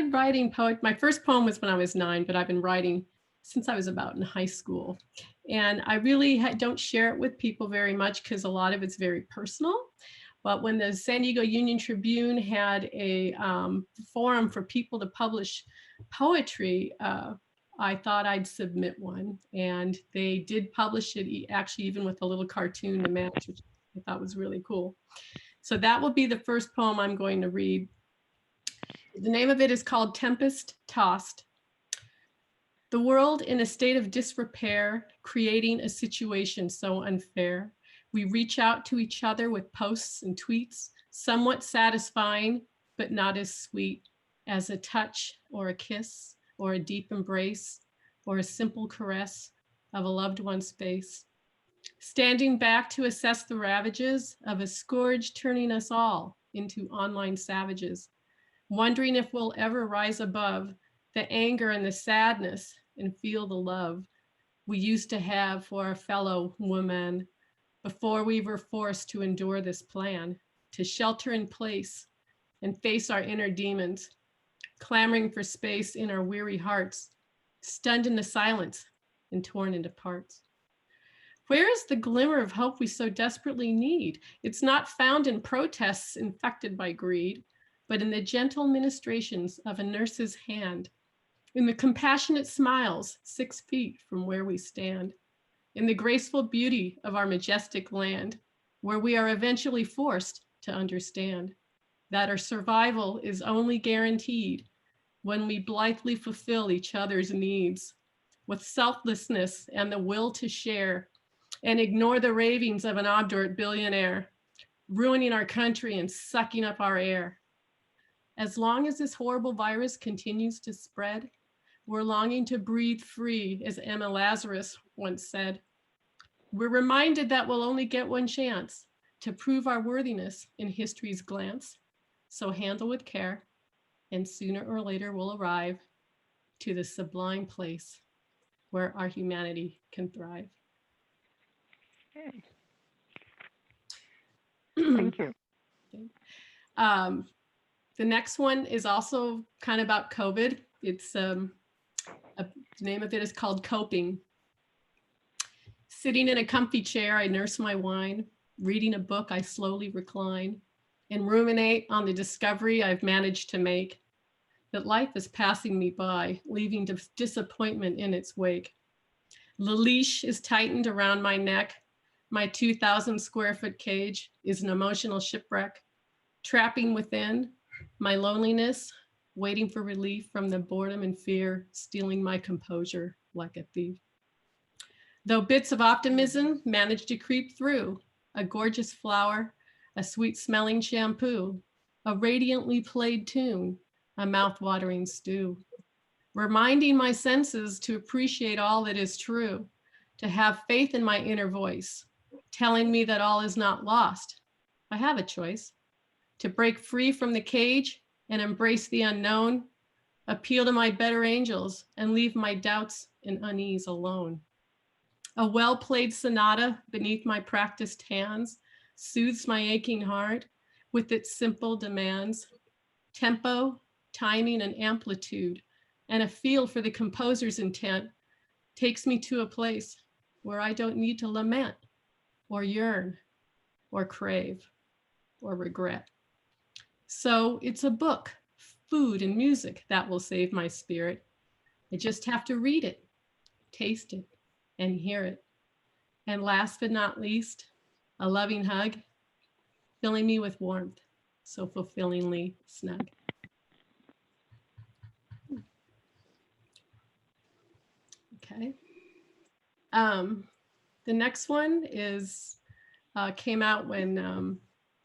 been writing my first poem was when I was 9, but I've been writing since I was about in high school. And I really don't share it with people very much because a lot of it's very personal. But when the San Diego Union Tribune had a forum for people to publish poetry, I thought I'd submit one. And they did publish it, actually, even with a little cartoon to match, which I thought was really cool. So that will be the first poem I'm going to read. The name of it is called Tempest Tossed. The world in a state of disrepair, creating a situation so unfair. We reach out to each other with posts and tweets, somewhat satisfying, but not as sweet as a touch or a kiss or a deep embrace or a simple caress of a loved one's face. Standing back to assess the ravages of a scourge turning us all into online savages, wondering if we'll ever rise above the anger and the sadness and feel the love we used to have for our fellow woman before we were forced to endure this plan, to shelter in place and face our inner demons, clamoring for space in our weary hearts, stunned into silence and torn into parts. Where is the glimmer of hope we so desperately need? It's not found in protests infected by greed, but in the gentle ministrations of a nurse's hand, in the compassionate smiles 6 feet from where we stand, in the graceful beauty of our majestic land, where we are eventually forced to understand that our survival is only guaranteed when we blithely fulfill each other's needs with selflessness and the will to share and ignore the ravings of an obdurate billionaire, ruining our country and sucking up our air. As long as this horrible virus continues to spread, we're longing to breathe free, as Emma Lazarus once said. We're reminded that we'll only get one chance to prove our worthiness in history's glance. So handle with care, and sooner or later we'll arrive to the sublime place where our humanity can thrive. Okay. Thank you. The next one is also kind of about COVID. It's the name of it is called Coping. Sitting in a comfy chair, I nurse my wine. Reading a book, I slowly recline and ruminate on the discovery I've managed to make, that life is passing me by, leaving disappointment in its wake. The leash is tightened around my neck. My 2,000 square foot cage is an emotional shipwreck, trapping within my loneliness, waiting for relief from the boredom and fear, stealing my composure like a thief. Though bits of optimism manage to creep through, a gorgeous flower, a sweet smelling shampoo, a radiantly played tune, a mouth-watering stew, reminding my senses to appreciate all that is true, to have faith in my inner voice, telling me that all is not lost. I have a choice to break free from the cage and embrace the unknown, appeal to my better angels and leave my doubts and unease alone. A well-played sonata beneath my practiced hands soothes my aching heart with its simple demands, tempo, timing, and amplitude, and a feel for the composer's intent takes me to a place where I don't need to lament or yearn or crave or regret. So it's a book, food and music that will save my spirit. I just have to read it, taste it, and hear it. And last but not least, a loving hug, filling me with warmth, so fulfillingly snug. Okay. The next one is came out when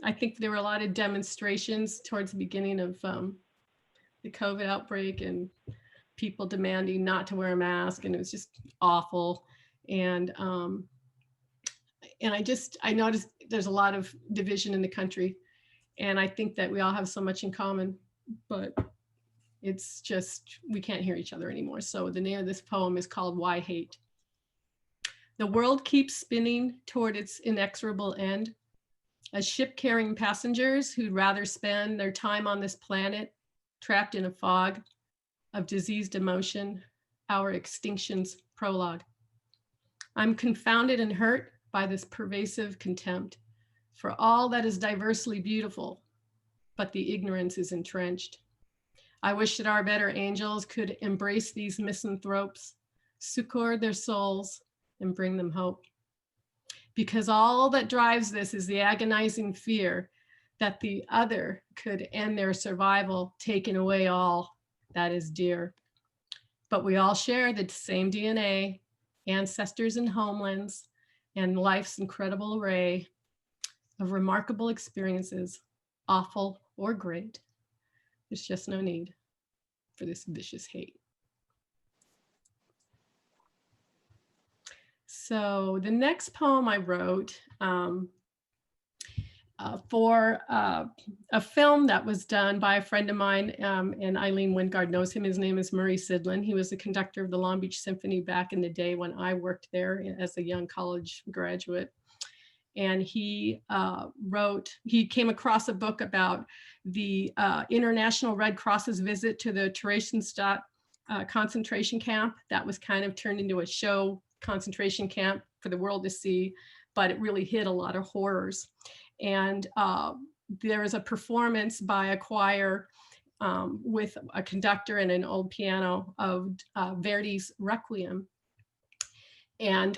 I think there were a lot of demonstrations towards the beginning of the COVID outbreak and people demanding not to wear a mask, and it was just awful. And I noticed there's a lot of division in the country, and I think that we all have so much in common, but it's just, we can't hear each other anymore. So the name of this poem is called Why Hate? The world keeps spinning toward its inexorable end. As ship carrying passengers who'd rather spend their time on this planet trapped in a fog of diseased emotion, our extinction's prologue. I'm confounded and hurt by this pervasive contempt for all that is diversely beautiful, but the ignorance is entrenched. I wish that our better angels could embrace these misanthropes, succor their souls, and bring them hope. Because all that drives this is the agonizing fear that the other could end their survival, taking away all that is dear. But we all share the same DNA, ancestors and homelands, and life's incredible array of remarkable experiences, awful or great. There's just no need for this vicious hate. So the next poem I wrote for a film that was done by a friend of mine, and Eileen Wingard knows him. His name is Murray Sidlin. He was the conductor of the Long Beach Symphony back in the day when I worked there as a young college graduate. And he came across a book about the International Red Cross's visit to the Theresienstadt concentration camp. That was kind of turned into a show concentration camp for the world to see, but it really hid a lot of horrors. And there is a performance by a choir with a conductor and an old piano of Verdi's Requiem. And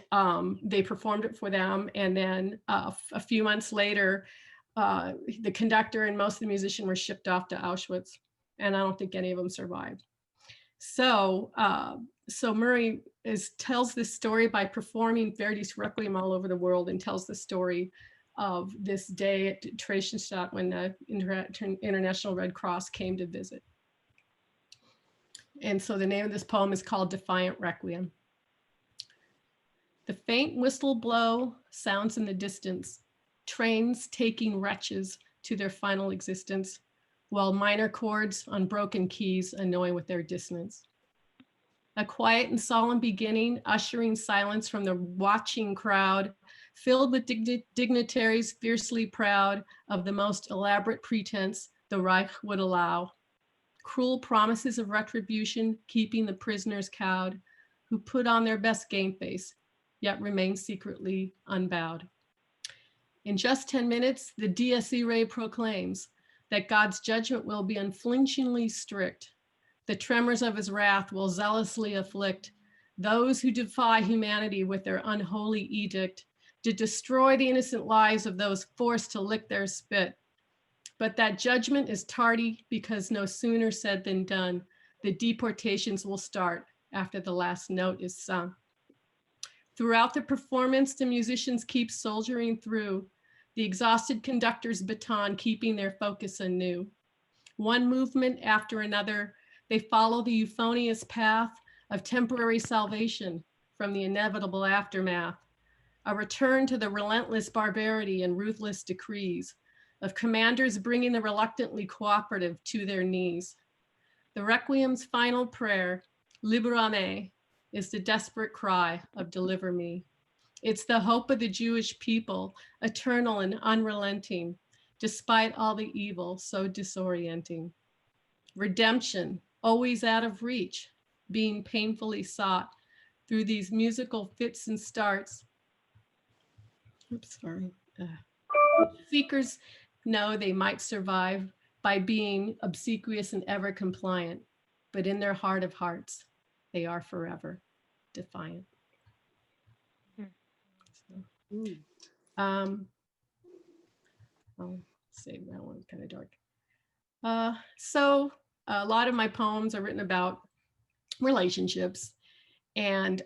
they performed it for them. And then a few months later, the conductor and most of the musicians were shipped off to Auschwitz. And I don't think any of them survived. So Murray tells this story by performing Verdi's Requiem all over the world, and tells the story of this day at Theresienstadt when the International Red Cross came to visit. And so the name of this poem is called Defiant Requiem. The faint whistle blow sounds in the distance, trains taking wretches to their final existence, while minor chords on broken keys annoy with their dissonance. A quiet and solemn beginning, ushering silence from the watching crowd, filled with dignitaries fiercely proud of the most elaborate pretense the Reich would allow. Cruel promises of retribution, keeping the prisoners cowed, who put on their best game face, yet remain secretly unbowed. In just 10 minutes, the Dies Irae proclaims that God's judgment will be unflinchingly strict. The tremors of his wrath will zealously afflict those who defy humanity with their unholy edict to destroy the innocent lives of those forced to lick their spit. But that judgment is tardy because no sooner said than done. The deportations will start after the last note is sung. Throughout the performance, the musicians keep soldiering through, the exhausted conductor's baton keeping their focus anew. One movement after another, they follow the euphonious path of temporary salvation from the inevitable aftermath, a return to the relentless barbarity and ruthless decrees of commanders bringing the reluctantly cooperative to their knees. The Requiem's final prayer, Libera me, is the desperate cry of deliver me. It's the hope of the Jewish people, eternal and unrelenting, despite all the evil so disorienting. Redemption, always out of reach, being painfully sought through these musical fits and starts. Oops, sorry. Seekers know they might survive by being obsequious and ever compliant, but in their heart of hearts, they are forever defiant. So, I'll save that one, kind of dark. So a lot of my poems are written about relationships, and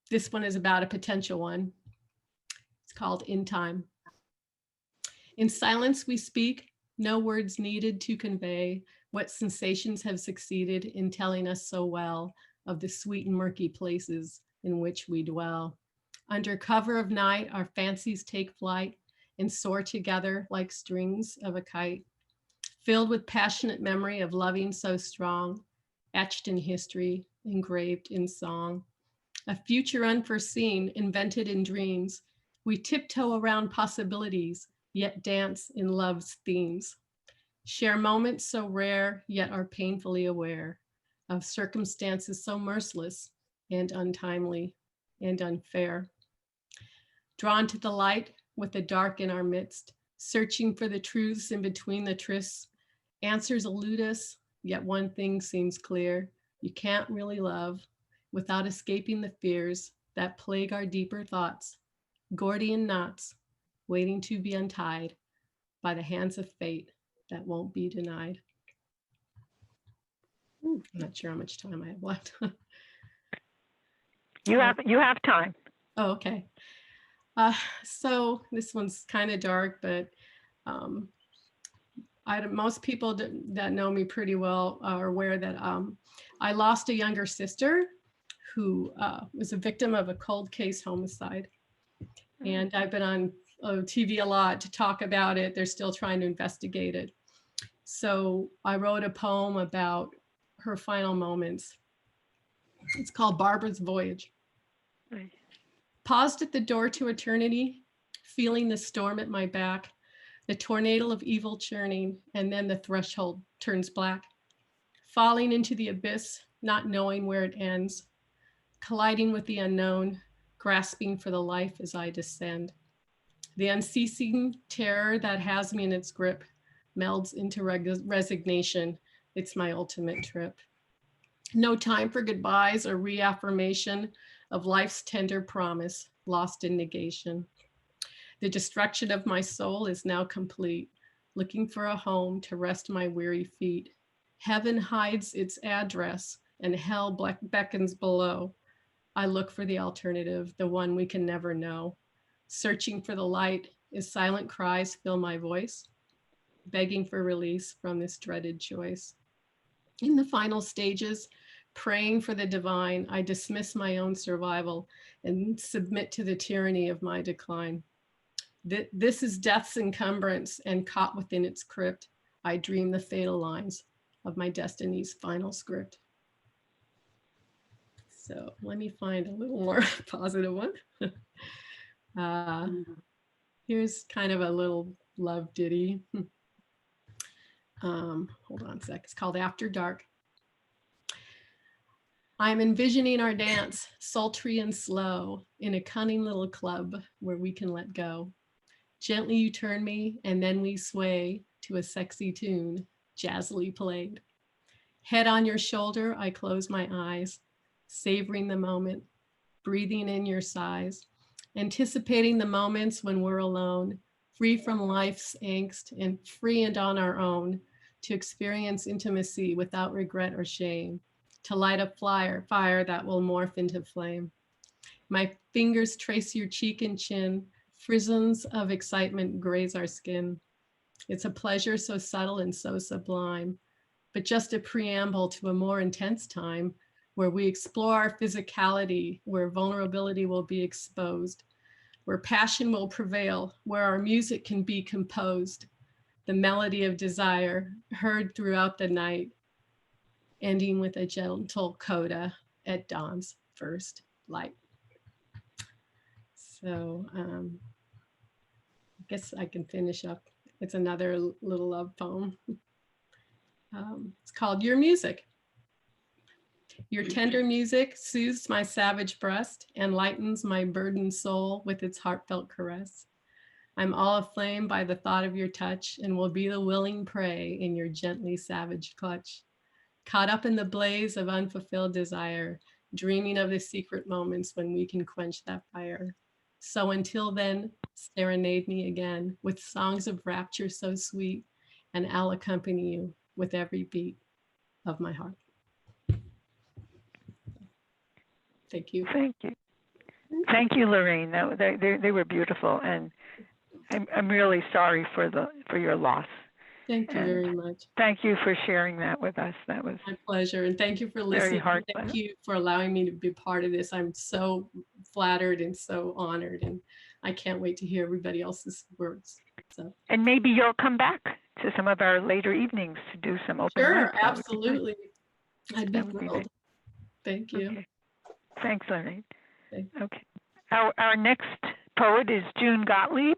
this one is about a potential one. It's called In Time. In silence we speak, no words needed to convey what sensations have succeeded in telling us so well of the sweet and murky places in which we dwell. Under cover of night, our fancies take flight and soar together like strings of a kite, filled with passionate memory of loving so strong, etched in history, engraved in song. A future unforeseen, invented in dreams, we tiptoe around possibilities, yet dance in love's themes. Share moments so rare, yet are painfully aware of circumstances so merciless and untimely and unfair. Drawn to the light with the dark in our midst, searching for the truths in between the trysts. Answers elude us, yet one thing seems clear. You can't really love without escaping the fears that plague our deeper thoughts. Gordian knots waiting to be untied by the hands of fate that won't be denied. I'm not sure how much time I have left. You have time. Oh, okay. So this one's kind of dark, but most people that know me pretty well are aware that I lost a younger sister who was a victim of a cold case homicide. And I've been on TV a lot to talk about it. They're still trying to investigate it. So I wrote a poem about her final moments. It's called Barbara's Voyage. Right. Paused at the door to eternity, feeling the storm at my back, the tornado of evil churning, and then the threshold turns black. Falling into the abyss, not knowing where it ends, colliding with the unknown, grasping for the life as I descend. The unceasing terror that has me in its grip melds into resignation. It's my ultimate trip. No time for goodbyes or reaffirmation of life's tender promise, lost in negation. The destruction of my soul is now complete, looking for a home to rest my weary feet. Heaven hides its address and hell beckons below. I look for the alternative, the one we can never know. Searching for the light as silent cries fill my voice, begging for release from this dreaded choice. In the final stages, praying for the divine, I dismiss my own survival and submit to the tyranny of my decline. This is death's encumbrance, and caught within its crypt, I dream the fatal lines of my destiny's final script. So let me find a little more positive one. Here's kind of a little love ditty. Hold on a sec. It's called After Dark. I'm envisioning our dance, sultry and slow, in a cunning little club where we can let go. Gently you turn me, and then we sway to a sexy tune, jazzily played. Head on your shoulder, I close my eyes, savoring the moment, breathing in your sighs, anticipating the moments when we're alone, free from life's angst and free and on our own, to experience intimacy without regret or shame, to light a fire that will morph into flame. My fingers trace your cheek and chin, frisons of excitement graze our skin. It's a pleasure so subtle and so sublime, but just a preamble to a more intense time where we explore our physicality, where vulnerability will be exposed, where passion will prevail, where our music can be composed, the melody of desire heard throughout the night, ending with a gentle coda at dawn's first light. So I guess I can finish up. It's another little love poem. It's called Your Music. Your tender music soothes my savage breast and lightens my burdened soul with its heartfelt caress. I'm all aflame by the thought of your touch and will be the willing prey in your gently savage clutch. Caught up in the blaze of unfulfilled desire, dreaming of the secret moments when we can quench that fire. So until then, serenade me again with songs of rapture so sweet, and I'll accompany you with every beat of my heart. Thank you. Thank you. Thank you, Lorraine. They were beautiful, and I'm really sorry for your loss. Thank you very much. Thank you for sharing that with us. That was my pleasure, and thank you for listening. Thank you for allowing me to be part of this. I'm so flattered and so honored, and I can't wait to hear everybody else's words. So, and maybe you'll come back to some of our later evenings to do some open Sure, mics. absolutely. I'd be thrilled. Thank you. Okay. Thanks, Lorraine. Okay. Okay. Our next poet is June Gottlieb.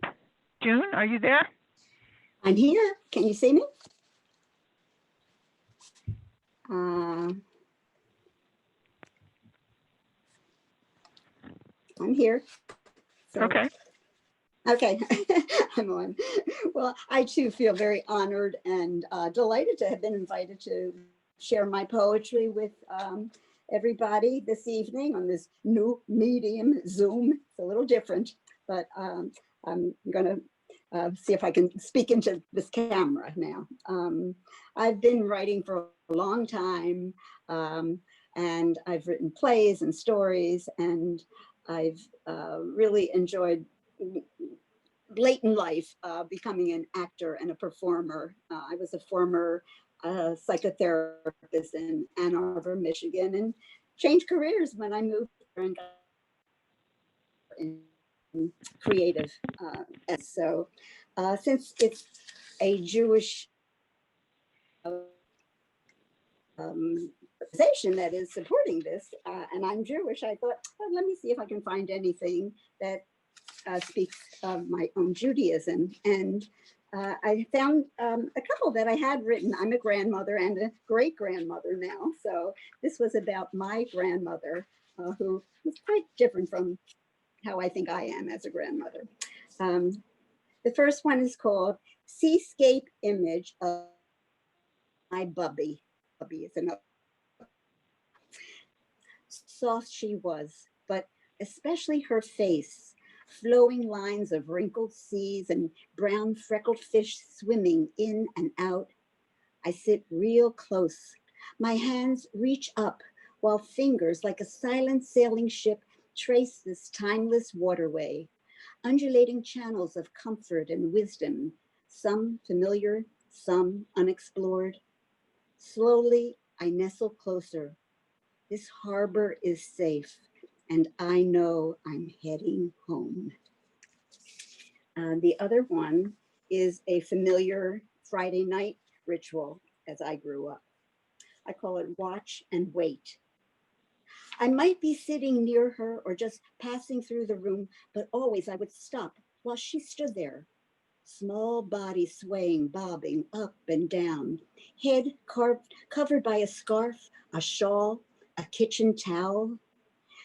June, are you there? I'm here. Can you see me? I'm here. So, Okay. Okay, I'm on. Well, I too feel very honored and delighted to have been invited to share my poetry with everybody this evening on this new medium, Zoom. It's a little different, but I'm going to see if I can speak into this camera now. I've been writing for a long time, and I've written plays and stories, and I've really enjoyed late in life becoming an actor and a performer. I was a former psychotherapist in Ann Arbor, Michigan, and changed careers when I moved here and got in creative. So since it's a Jewish organization that is supporting this, and I'm Jewish, I thought, well, let me see if I can find anything that speaks of my own Judaism. And I found a couple that I had written. I'm a grandmother and a great grandmother now. So this was about my grandmother, who was quite different from how I think I am as a grandmother. The first one is called Seascape Image of My Bubby. Bubby is another. Soft she was, but especially her face, flowing lines of wrinkled seas and brown freckled fish swimming in and out. I sit real close. My hands reach up while fingers like a silent sailing ship trace this timeless waterway, undulating channels of comfort and wisdom, some familiar, some unexplored. Slowly, I nestle closer. This harbor is safe, and I know I'm heading home. The other one is a familiar Friday night ritual as I grew up. I call it watch and wait. I might be sitting near her or just passing through the room, but always I would stop while she stood there, small body swaying, bobbing up and down, head covered by a scarf, a shawl, a kitchen towel.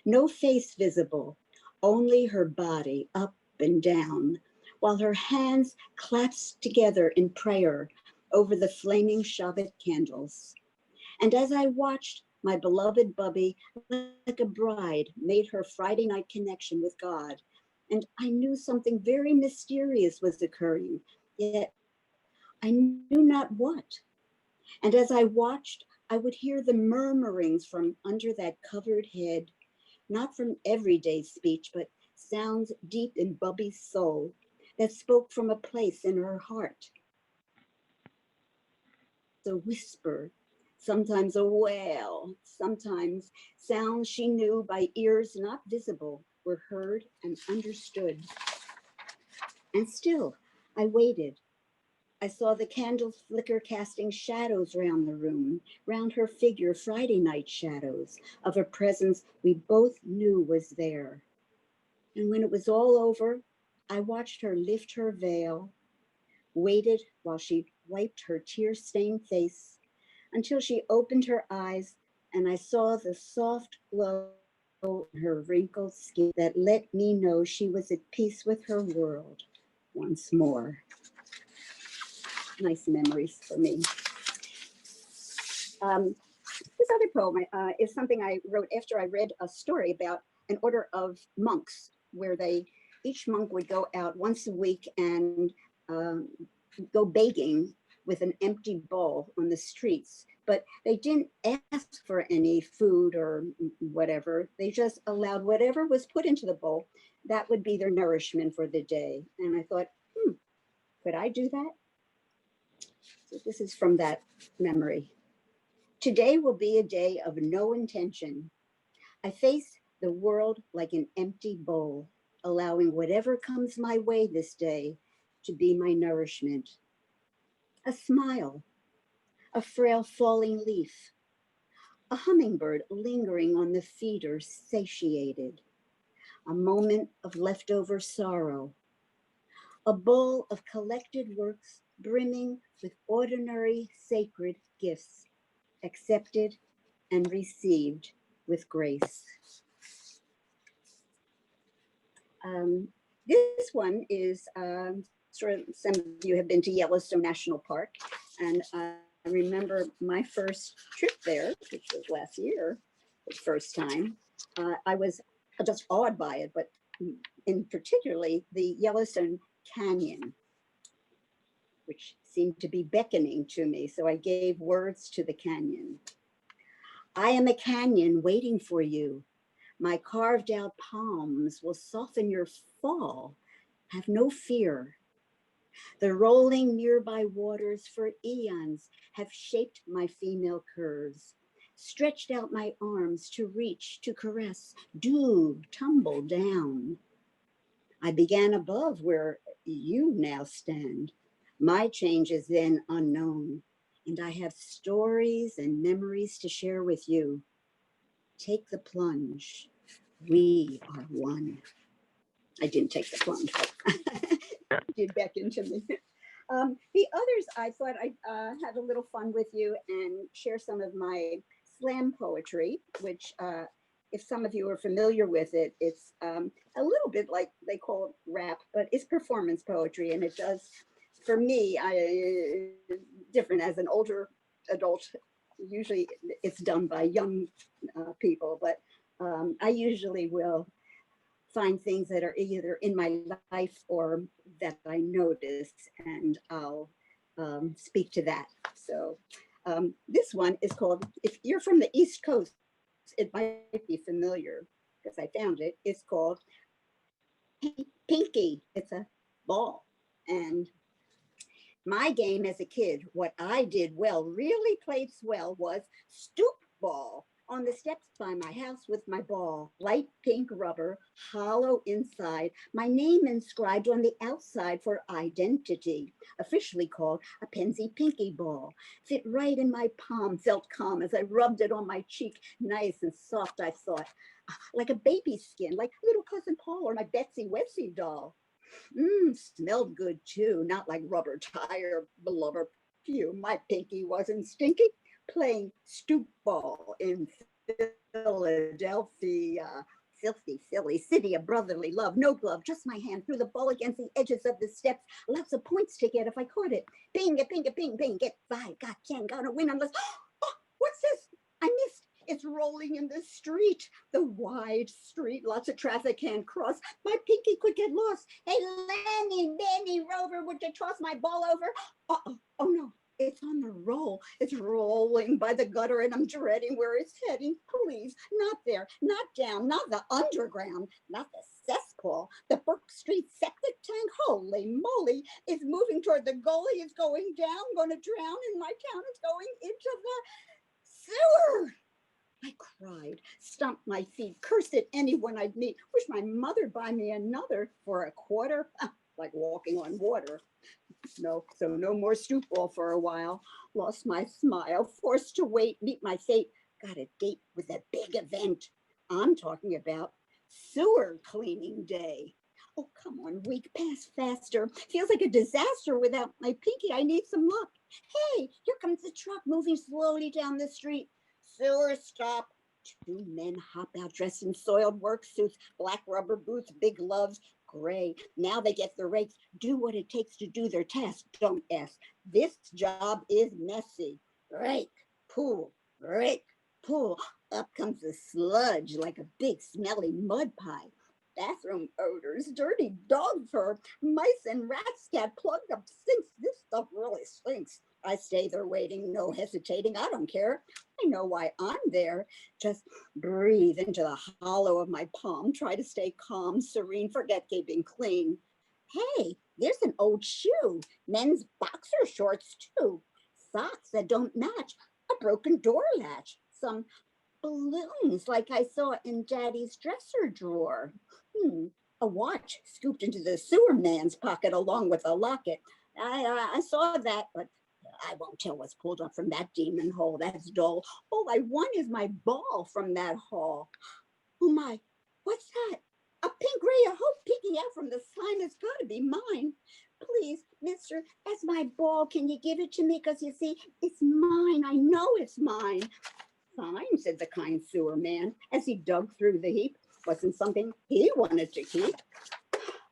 No face visible, only her body up and down, while her hands clasped together in prayer over the flaming Shabbat candles. And as I watched, my beloved Bubby, like a bride, made her Friday night connection with God. And I knew something very mysterious was occurring, yet I knew not what. And as I watched, I would hear the murmurings from under that covered head, not from everyday speech, but sounds deep in Bubby's soul that spoke from a place in her heart. A whisper, sometimes a wail, sometimes sounds she knew by ears not visible were heard and understood. And still, I waited. I saw the candles flicker, casting shadows round the room, round her figure, Friday night shadows of a presence we both knew was there. And when it was all over, I watched her lift her veil, waited while she wiped her tear-stained face until she opened her eyes and I saw the soft glow in her wrinkled skin that let me know she was at peace with her world once more. Nice memories for me. This other poem is something I wrote after I read a story about an order of monks where each monk would go out once a week and go begging with an empty bowl on the streets, but they didn't ask for any food or whatever. They just allowed whatever was put into the bowl, that would be their nourishment for the day. And I thought, could I do that? So this is from that memory. Today will be a day of no intention. I face the world like an empty bowl, allowing whatever comes my way this day to be my nourishment. A smile, a frail falling leaf, a hummingbird lingering on the feeder, satiated, a moment of leftover sorrow, a bowl of collected works brimming with ordinary sacred gifts, accepted, and received with grace. This one is sort of, some of you have been to Yellowstone National Park, and I remember my first trip there, which was last year, the first time. I was just awed by it, but in particularly the Yellowstone Canyon, which seemed to be beckoning to me. So I gave words to the canyon. I am a canyon waiting for you. My carved out palms will soften your fall. Have no fear. The rolling nearby waters for eons have shaped my female curves, stretched out my arms to reach, to caress, do tumble down. I began above where you now stand. My change is then unknown, and I have stories and memories to share with you. Take the plunge. We are one. I didn't take the plunge, but it did beckon to me. The others, I thought I'd have a little fun with you and share some of my slam poetry, which if some of you are familiar with it, it's a little bit like they call it rap, but it's performance poetry. And it does, for me, different as an older adult. Usually it's done by young people, but I usually will find things that are either in my life or that I notice, and I'll speak to that. So this one is called, if you're from the East Coast, it might be familiar because I found it. It's called Pinky. It's a ball. And my game as a kid, what I did well, really played swell, was stoop ball on the steps by my house with my ball, light pink rubber, hollow inside, my name inscribed on the outside for identity, officially called a Penzi Pinky ball. Fit right in my palm, felt calm as I rubbed it on my cheek, nice and soft, I thought, like a baby skin, like little cousin Paul or my Betsy Wetsy doll. Smelled good too, not like rubber tire, blubber perfume. My pinky wasn't stinky. Playing stoop ball in Philadelphia, filthy Philly, city of brotherly love, no glove, just my hand threw the ball against the edges of the steps. Lots of points to get if I caught it. Bing, a ping, a ping, ping, get 5, got 10, gonna win unless, oh, what's this? I missed. It's rolling in the street, the wide street, lots of traffic can't cross. My pinky could get lost. Hey, Lenny, Benny, Rover, would you toss my ball over? Oh no. It's on the roll. It's rolling by the gutter and I'm dreading where it's heading. Please, not there, not down, not the underground, not the cesspool. The Brook Street septic tank, holy moly, is moving toward the gully. It's going down, going to drown in my town. It's going into the sewer. I cried, stomped my feet, cursed at anyone I'd meet. Wish my mother'd buy me another for a quarter. Like walking on water. No, so no more stoop ball for a while. Lost my smile, forced to wait, meet my fate. Got a date with a big event. I'm talking about sewer cleaning day. Oh, come on, week, pass faster. Feels like a disaster without my pinky. I need some luck. Hey, here comes the truck moving slowly down the street. Sewer stop. 2 men hop out dressed in soiled work suits, black rubber boots, big gloves, gray. Now they get the rakes, do what it takes to do their task. Don't ask. This job is messy. Rake, pull, rake, pull. Up comes the sludge like a big smelly mud pie. Bathroom odors, dirty dog fur, mice and rats got plugged up sinks. This stuff really stinks. I stay there waiting, no hesitating. I don't care. I know why I'm there. Just breathe into the hollow of my palm. Try to stay calm, serene, forget keeping clean. Hey, there's an old shoe. Men's boxer shorts too. Socks that don't match. A broken door latch. Some balloons like I saw in Daddy's dresser drawer. A watch scooped into the sewer man's pocket along with a locket. I saw that, but I won't tell what's pulled up from that demon hole. That's dull. All I want is my ball from that hall. Oh my, what's that? A pink ray of hope peeking out from the slime. It's got to be mine. please, mister, that's my ball. Can you give it to me? Because you see, it's mine. I know it's mine. Fine, said the kind sewer man as he dug through the heap. Wasn't something he wanted to keep.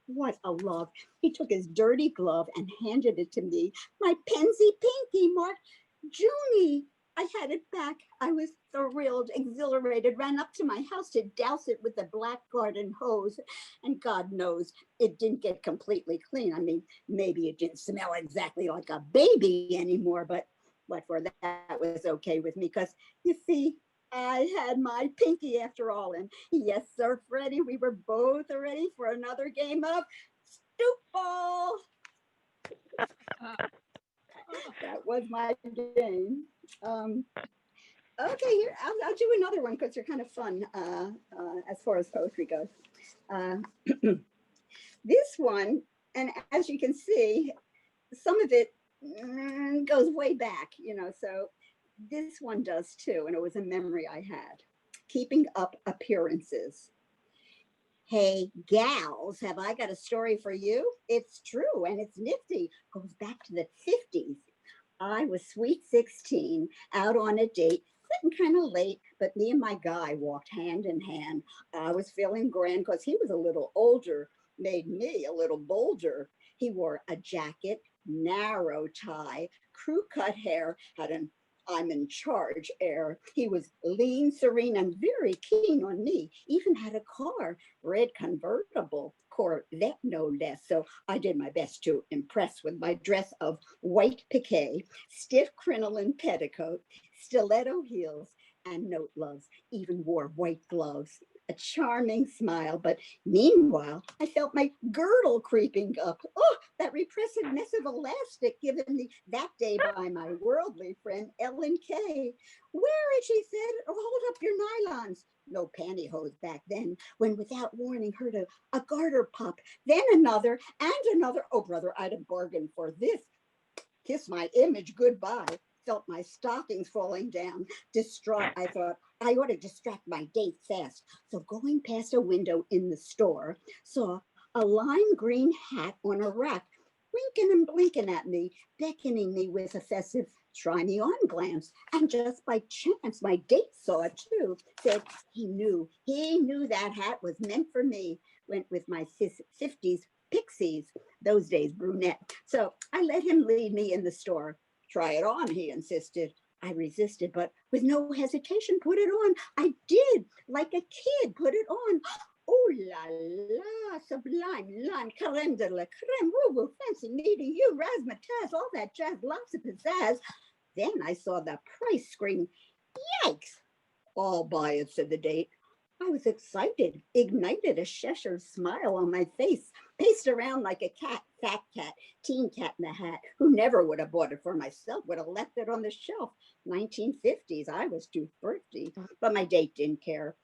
What a love. He took his dirty glove and handed it to me. My pensy pinky marked Junie. I had it back. I was thrilled, exhilarated, ran up to my house to douse it with the black garden hose. And God knows it didn't get completely clean. I mean, maybe it didn't smell exactly like a baby anymore, but what for that was okay with me because you see, I had my pinky after all. And yes, sir, Freddie, we were both ready for another game of stoop ball. That was my game. Okay, here, I'll do another one because they're kind of fun as far as poetry goes. This one, and as you can see, some of it goes way back, so this one does too, and it was a memory I had. Keeping up appearances. Hey, gals, have I got a story for you? It's true, and it's nifty. Goes back to the 50s. I was sweet 16, out on a date, getting kind of late, but me and my guy walked hand in hand. I was feeling grand because he was a little older, made me a little bolder. He wore a jacket, narrow tie, crew cut hair, had an I'm in charge air. He was lean, serene, and very keen on me. Even had a car, red convertible, Corvette no less. So I did my best to impress with my dress of white piqué, stiff crinoline petticoat, stiletto heels, and note loves. Even wore white gloves. A charming smile, but meanwhile, I felt my girdle creeping up. Oh, that repressive mess of elastic given me that day by my worldly friend Ellen Kay. Wear it, she said, or hold up your nylons. No pantyhose back then, when without warning heard a garter pop, then another and another. Oh, brother, I'd have bargained for this. Kiss my image goodbye. Felt my stockings falling down. Distraught, I thought, I ought to distract my date fast. So going past a window in the store, saw a lime green hat on a rack, winking and blinking at me, beckoning me with a festive try me on glance. And just by chance, my date saw it too. Said he knew that hat was meant for me. Went with my 50s pixies, those days brunette. So I let him lead me in the store. Try it on, he insisted. I resisted, but with no hesitation, put it on. I did, like a kid, put it on. Oh la la, sublime, lime, creme de la creme, woo-woo, fancy meeting you, razzmatazz, all that jazz, lots of pizzazz. Then I saw the price, scream, yikes. All buy it, said the date. I was excited, ignited a Cheshire smile on my face, paced around like a cat, fat cat, teen cat in a hat, who never would have bought it for myself, would have left it on the shelf. 1950s, I was too thrifty, but my date didn't care.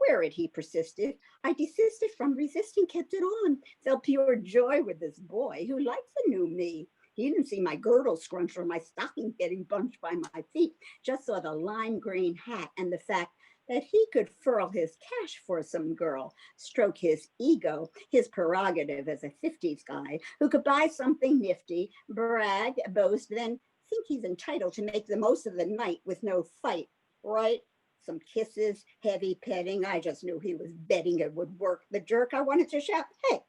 Wear it, he persisted. I desisted from resisting, kept it on, felt pure joy with this boy who liked the new me. He didn't see my girdle scrunch or my stockings getting bunched by my feet, just saw the lime green hat and the fact that he could furl his cash for some girl, stroke his ego, his prerogative as a 50s guy who could buy something nifty, brag, boast, then think he's entitled to make the most of the night with no fight, right? Some kisses, heavy petting. I just knew he was betting it would work. The jerk, I wanted to shout, hey,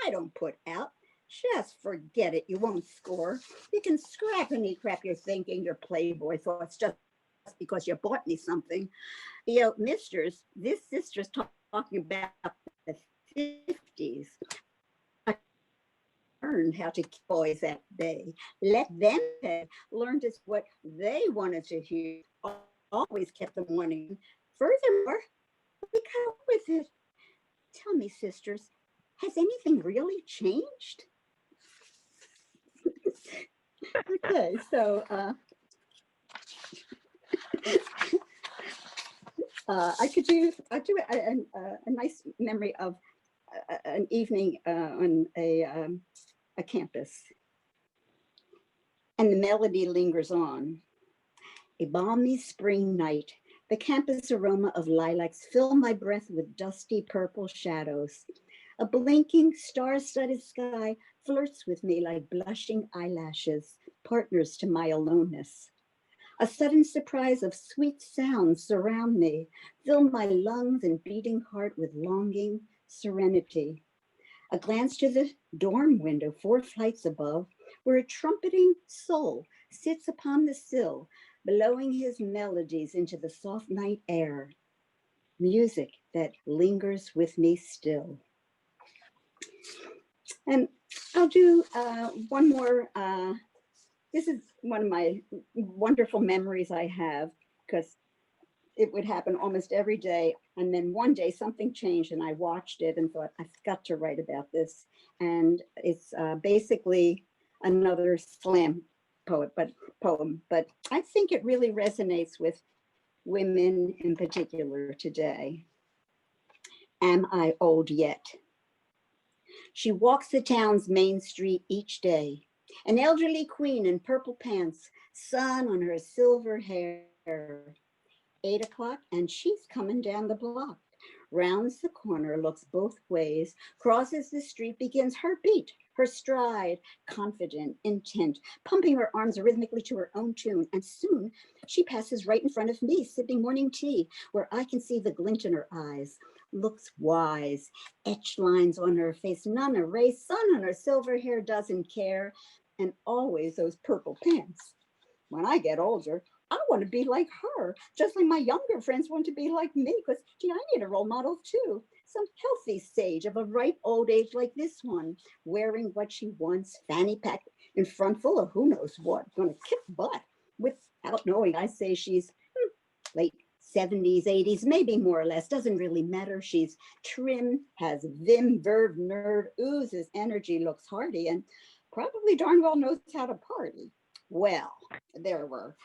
I don't put out. Just forget it, you won't score. You can scrap any crap you're thinking, your playboy thoughts, just because you bought me something. Misters, this sister's talking about the 50s. I learned how to keep boys at bay. Let them pay. Learned just what they wanted to hear. Always kept them wanting. Furthermore, we come with it. Tell me, sisters, has anything really changed? Okay, so I do a nice memory of an evening on a campus, and the melody lingers on. A balmy spring night, the campus aroma of lilacs fill my breath with dusty purple shadows. A blinking star-studded sky flirts with me like blushing eyelashes, partners to my aloneness. A sudden surprise of sweet sounds surround me, fill my lungs and beating heart with longing, serenity. A glance to the dorm window 4 flights above, where a trumpeting soul sits upon the sill, blowing his melodies into the soft night air. Music that lingers with me still. And I'll do one more. This is one of my wonderful memories I have, because it would happen almost every day. And then one day something changed and I watched it and thought, I've got to write about this. And it's basically another slam poem, but I think it really resonates with women in particular today. Am I old yet? She walks the town's main street each day, an elderly queen in purple pants, sun on her silver hair. 8 o'clock and she's coming down the block, rounds the corner, looks both ways, crosses the street, begins her beat, her stride, confident, intent, pumping her arms rhythmically to her own tune. And soon she passes right in front of me, sipping morning tea, where I can see the glint in her eyes. Looks wise, etched lines on her face, none erased, sun on her silver hair, doesn't care, and always those purple pants. When I get older, I want to be like her, just like my younger friends want to be like me, because, I need a role model too. Some healthy sage of a ripe old age like this one, wearing what she wants, fanny pack in front full of who knows what, gonna kick butt. Without knowing, I say she's late 70s, 80s, maybe more or less, doesn't really matter. She's trim, has vim, verve, nerve, oozes energy, looks hearty, and probably darn well knows how to party. Well, there were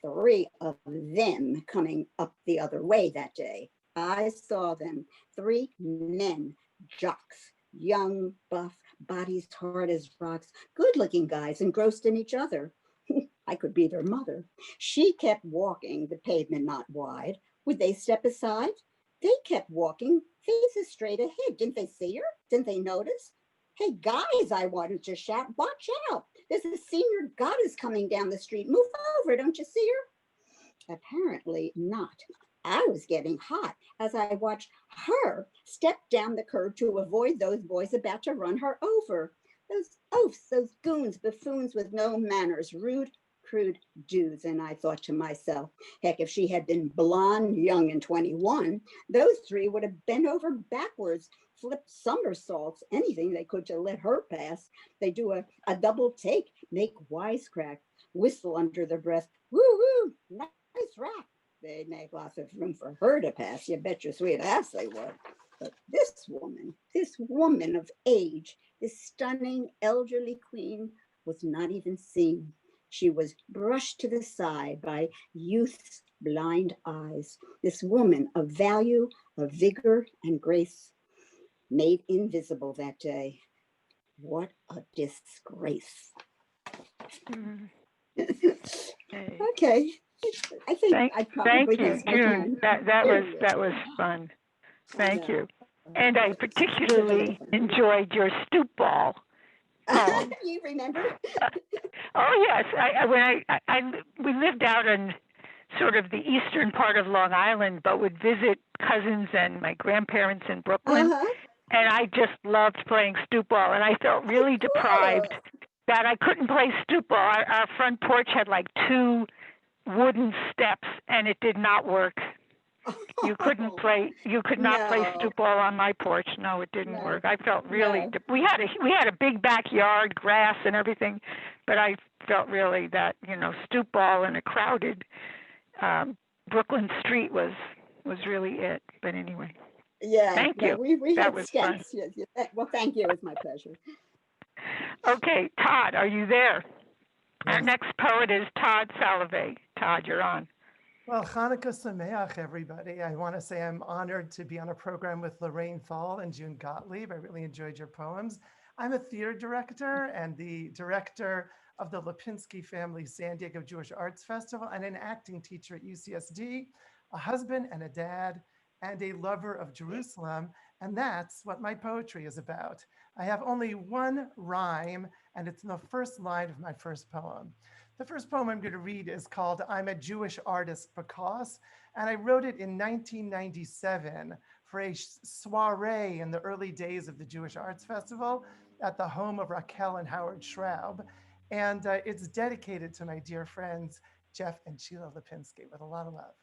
3 of them coming up the other way that day. I saw them, 3 men, jocks, young, buff, bodies hard as rocks, good-looking guys engrossed in each other. I could be their mother. She kept walking, the pavement not wide. Would they step aside? They kept walking, faces straight ahead. Didn't they see her? Didn't they notice? Hey, guys, I wanted to shout, watch out. There's a senior goddess coming down the street. Move over, don't you see her? Apparently not. I was getting hot as I watched her step down the curb to avoid those boys about to run her over. Those oafs, those goons, buffoons with no manners, rude, crude dudes. And I thought to myself, heck, if she had been blonde, young, and 21, those 3 would have bent over backwards, flipped somersaults, anything they could to let her pass. They do a double take, make wisecrack, whistle under their breath, woo woo, nice rap. They'd make lots of room for her to pass. You bet your sweet ass they would. But this woman of age, this stunning elderly queen, was not even seen. She was brushed to the side by youth's blind eyes. This woman of value, of vigor and grace, made invisible that day. What a disgrace. Okay. I think I probably thank you, June. That was fun. Thank you. And I particularly enjoyed your stoop ball. You remember? Oh yes, we lived out in sort of the eastern part of Long Island, but would visit cousins and my grandparents in Brooklyn, and I just loved playing stoop ball. And I felt really deprived that I couldn't play stoop ball. Our front porch had like 2 wooden steps, and it did not work. You could not play stoop ball on my porch. No, it didn't work. I felt really we had a big backyard, grass and everything, but I felt really that, stoop ball in a crowded Brooklyn street was really it. But anyway. Yeah. Thank you. That was fun. Yes. Well, thank you. It was my pleasure. Okay, Todd, are you there? Yes. Our next poet is Todd Salovey. Todd, you're on. Well, Hanukkah Sameach, everybody. I want to say I'm honored to be on a program with Lorraine Thall and June Gottlieb. I really enjoyed your poems. I'm a theater director and the director of the Lipinski Family San Diego Jewish Arts Festival and an acting teacher at UCSD, a husband and a dad, and a lover of Jerusalem. And that's what my poetry is about. I have only one rhyme, and it's in the first line of my first poem. The first poem I'm going to read is called I'm a Jewish Artist Because, and I wrote it in 1997 for a soiree in the early days of the Jewish Arts Festival at the home of Raquel and Howard Schraub. And it's dedicated to my dear friends, Jeff and Sheila Lipinski, with a lot of love.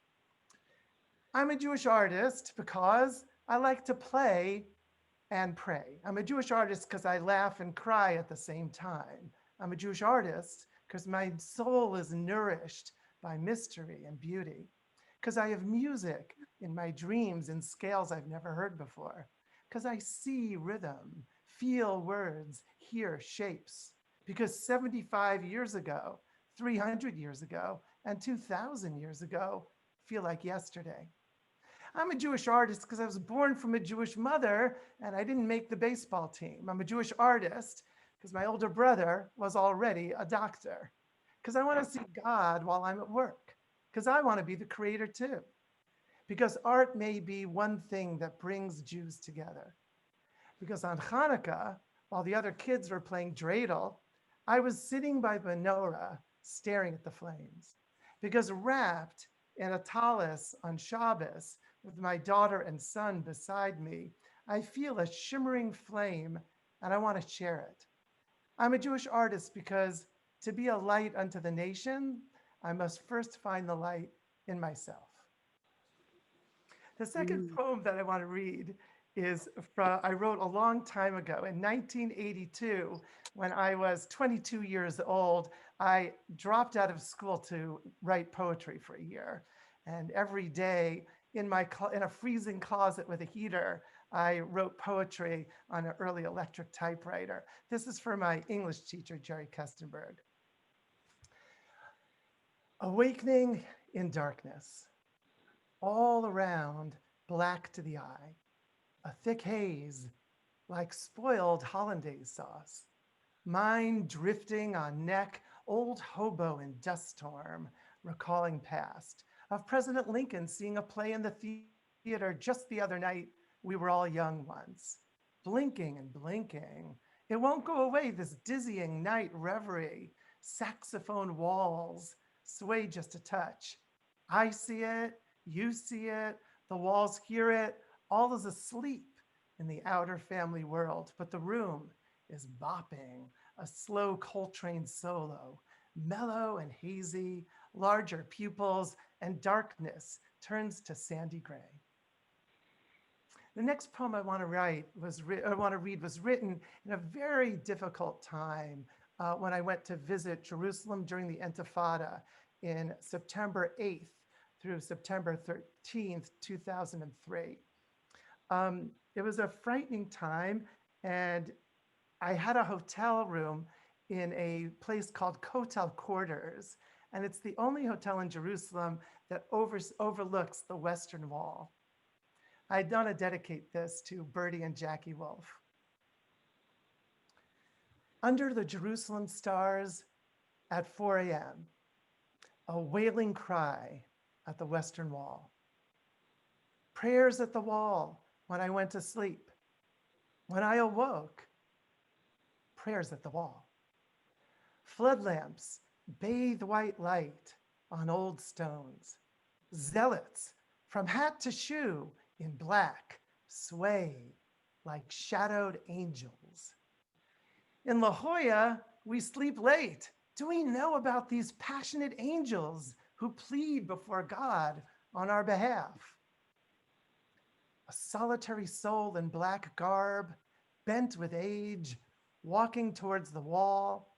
I'm a Jewish artist because I like to play and pray. I'm a Jewish artist because I laugh and cry at the same time. I'm a Jewish artist because my soul is nourished by mystery and beauty, because I have music in my dreams in scales I've never heard before, because I see rhythm, feel words, hear shapes, because 75 years ago, 300 years ago, and 2,000 years ago feel like yesterday. I'm a Jewish artist because I was born from a Jewish mother and I didn't make the baseball team. I'm a Jewish artist because my older brother was already a doctor, because I want to see God while I'm at work, because I want to be the creator too, because art may be one thing that brings Jews together. Because on Hanukkah, while the other kids were playing dreidel, I was sitting by the menorah staring at the flames. Because wrapped in a tallis on Shabbos, with my daughter and son beside me, I feel a shimmering flame and I want to share it. I'm a Jewish artist because to be a light unto the nation, I must first find the light in myself. The second poem that I want to read is from, I wrote a long time ago in 1982, when I was 22 years old. I dropped out of school to write poetry for a year. And every day in a freezing closet with a heater, I wrote poetry on an early electric typewriter. This is for my English teacher, Jerry Kestenberg. Awakening in darkness, all around black to the eye, a thick haze like spoiled hollandaise sauce, mind drifting on neck, old hobo in dust storm, recalling past, of President Lincoln seeing a play in the theater just the other night. We were all young once, blinking and blinking. It won't go away, this dizzying night reverie, saxophone walls sway just a touch. I see it, you see it, the walls hear it, all is asleep in the outer family world, but the room is bopping, a slow Coltrane solo, mellow and hazy, larger pupils, and darkness turns to sandy gray. The next poem I want to read was written in a very difficult time when I went to visit Jerusalem during the Intifada in September 8th through September 13th, 2003. It was a frightening time, and I had a hotel room in a place called Kotel Quarters, and it's the only hotel in Jerusalem that overlooks the Western Wall. I want to dedicate this to Bertie and Jackie Wolf. Under the Jerusalem stars at 4 a.m., a wailing cry at the Western Wall. Prayers at the wall when I went to sleep. When I awoke, prayers at the wall. Flood lamps bathe white light on old stones. Zealots from hat to shoe in black sway like shadowed angels. In La Jolla, we sleep late. Do we know about these passionate angels who plead before God on our behalf? A solitary soul in black garb, bent with age, walking towards the wall,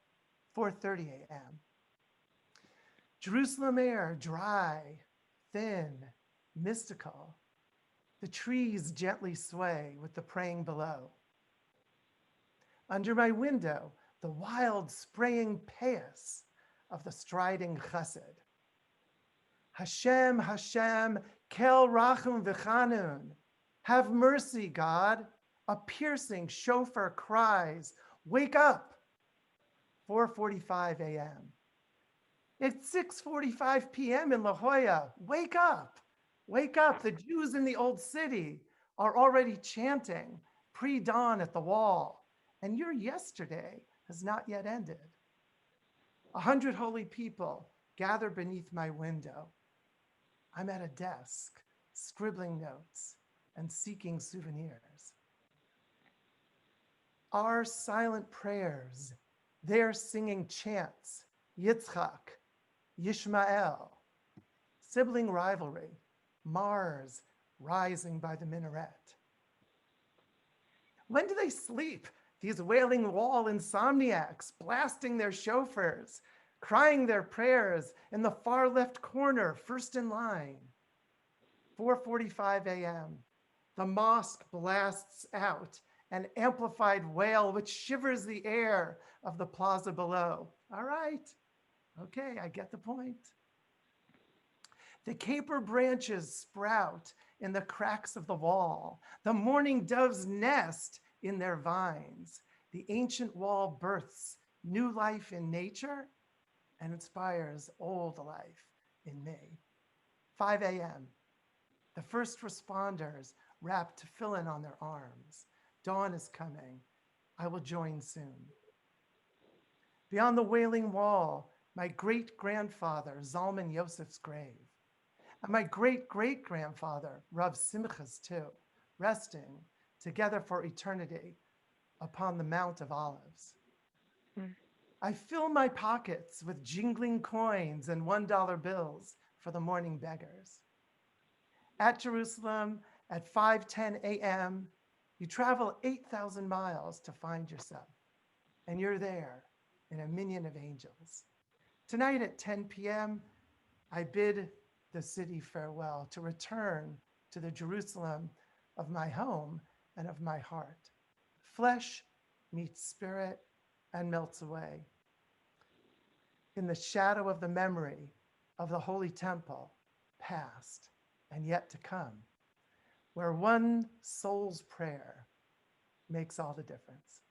4:30 a.m. Jerusalem air, dry, thin, mystical. The trees gently sway with the praying below. Under my window, the wild spraying payas of the striding chesed. Hashem, Hashem, kel rachum v'chanun. Have mercy, God. A piercing shofar cries, wake up. 4:45 a.m. It's 6:45 p.m. in La Jolla. Wake up. Wake up, the Jews in the old city. are already chanting pre-dawn at the wall, and your yesterday has not yet ended. 100 holy people gather beneath my window. I'm at a desk, scribbling notes and seeking souvenirs. Our silent prayers, they're singing chants, Yitzchak, Yishmael, sibling rivalry, Mars rising by the minaret. When do they sleep? These wailing wall insomniacs, blasting their chauffeurs, crying their prayers in the far left corner, first in line. 4:45 a.m. The mosque blasts out an amplified wail which shivers the air of the plaza below. All right, okay, I get the point. The caper branches sprout in the cracks of the wall. The mourning doves nest in their vines. The ancient wall births new life in nature and inspires old life in me. 5 a.m. The first responders wrap tefillin on their arms. Dawn is coming. I will join soon. Beyond the wailing wall, my great-grandfather, Zalman Yosef's grave. And my great-great-grandfather, Rav Simcha's too, resting together for eternity upon the Mount of Olives. I fill my pockets with jingling coins and $1 bills for the morning beggars. At Jerusalem at 5:10 a.m., you travel 8,000 miles to find yourself, and you're there in a minion of angels. Tonight at 10 p.m., I bid the city farewell to return to the Jerusalem of my home and of my heart. Flesh meets spirit and melts away. In the shadow of the memory of the Holy Temple, past and yet to come, where one soul's prayer makes all the difference.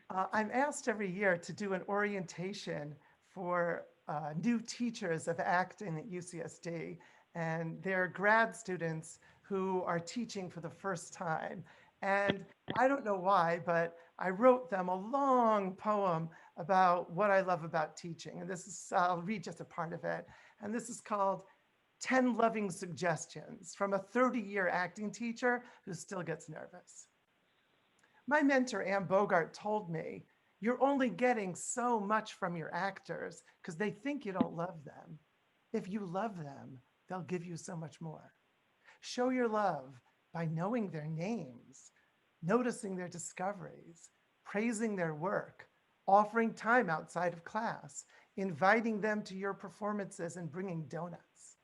I'm asked every year to do an orientation for new teachers of acting at UCSD, and they're grad students who are teaching for the first time. And I don't know why, but I wrote them a long poem about what I love about teaching. And this is, I'll read just a part of it. And this is called 10 Loving Suggestions from a 30-year acting teacher who still gets nervous. My mentor, Ann Bogart, told me, you're only getting so much from your actors because they think you don't love them. If you love them, they'll give you so much more. Show your love by knowing their names, noticing their discoveries, praising their work, offering time outside of class, inviting them to your performances and bringing donuts.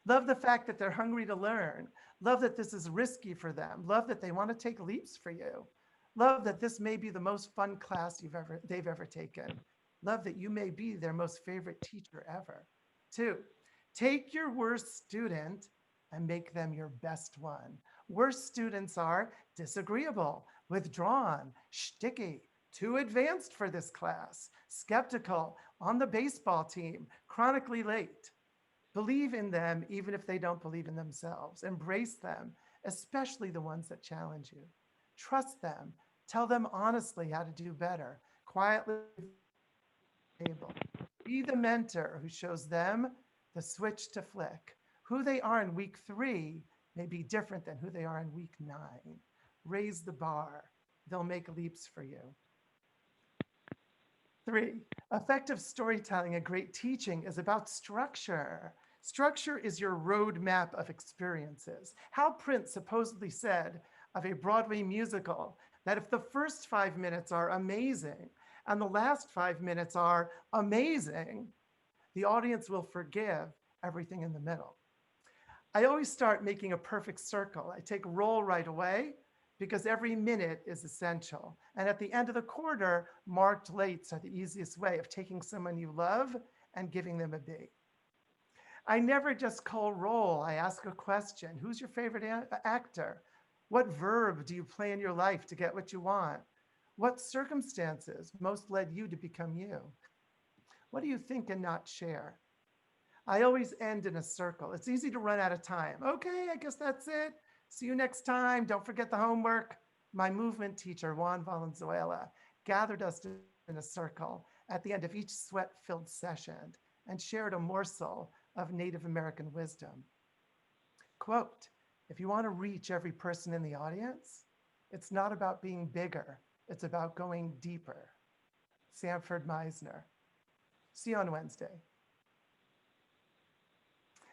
Love the fact that they're hungry to learn. Love that this is risky for them. Love that they want to take leaps for you. Love that this may be the most fun class they've ever taken. Love that you may be their most favorite teacher ever. 2, take your worst student and make them your best one. Worst students are disagreeable, withdrawn, shticky, too advanced for this class, skeptical, on the baseball team, chronically late. Believe in them even if they don't believe in themselves. Embrace them, especially the ones that challenge you. Trust them. Tell them honestly how to do better. Quietly able. Be the mentor who shows them the switch to flick. Who they are in week 3 may be different than who they are in week 9. Raise the bar. They'll make leaps for you. 3, effective storytelling and great teaching is about structure. Structure is your roadmap of experiences. Hal Prince supposedly said of a Broadway musical that if the first 5 minutes are amazing and the last 5 minutes are amazing, the audience will forgive everything in the middle. I always start making a perfect circle. I take roll right away because every minute is essential. And at the end of the quarter, marked lates are the easiest way of taking someone you love and giving them a B. I never just call roll. I ask a question. Who's your favorite actor? What verb do you play in your life to get what you want? What circumstances most led you to become you? What do you think and not share? I always end in a circle. It's easy to run out of time. Okay, I guess that's it. See you next time. Don't forget the homework. My movement teacher, Juan Valenzuela, gathered us in a circle at the end of each sweat-filled session and shared a morsel of Native American wisdom. Quote, if you want to reach every person in the audience, it's not about being bigger. It's about going deeper. Sanford Meisner. See you on Wednesday.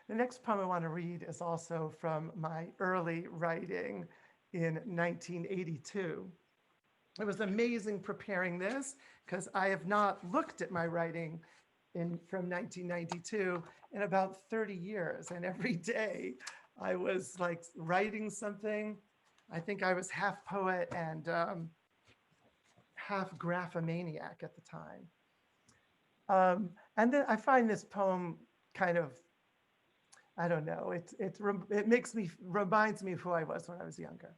The next poem I want to read is also from my early writing in 1982. It was amazing preparing this because I have not looked at my writing from 1992 in about 30 years. And every day I was like writing something. I think I was half poet and half graphomaniac at the time. And then I find this poem kind of, I don't know, it reminds me of who I was when I was younger.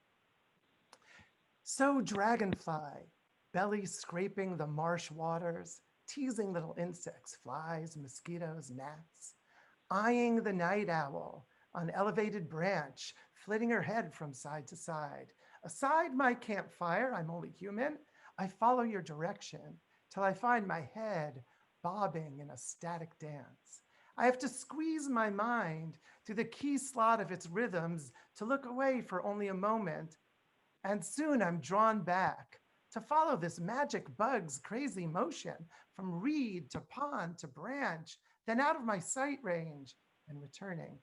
So dragonfly, belly scraping the marsh waters, teasing little insects, flies, mosquitoes, gnats, eyeing the night owl on elevated branch, flitting her head from side to side. Aside my campfire, I'm only human. I follow your direction till I find my head bobbing in a static dance. I have to squeeze my mind through the key slot of its rhythms to look away for only a moment. And soon I'm drawn back to follow this magic bug's crazy motion from reed to pond to branch, then out of my sight range and returning.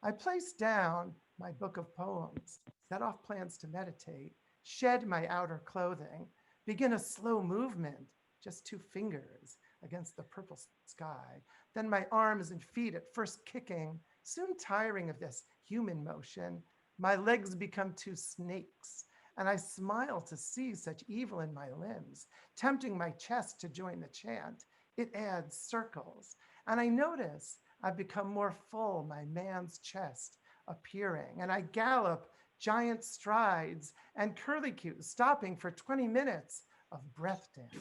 I place down my book of poems, set off plans to meditate, shed my outer clothing, begin a slow movement, just 2 fingers against the purple sky. Then my arms and feet at first kicking, soon tiring of this human motion. My legs become 2 snakes, and I smile to see such evil in my limbs, tempting my chest to join the chant. It adds circles, and I notice I've become more full, my man's chest appearing, and I gallop giant strides and curlicues, stopping for 20 minutes of breath dance.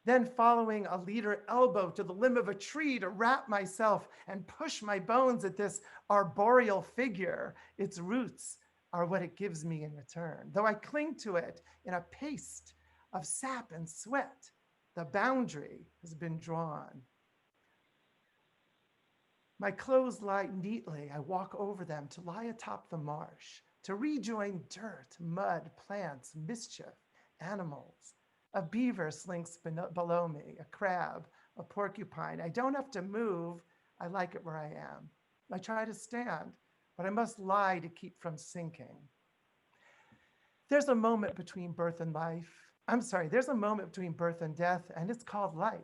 Then following a leader elbow to the limb of a tree to wrap myself and push my bones at this arboreal figure. Its roots are what it gives me in return. Though I cling to it in a paste of sap and sweat, the boundary has been drawn. My clothes lie neatly. I walk over them to lie atop the marsh, to rejoin dirt, mud, plants, mischief, animals. A beaver slinks below me, a crab, a porcupine. I don't have to move. I like it where I am. I try to stand, but I must lie to keep from sinking. There's a moment between birth and life. There's a moment between birth and death, and it's called life,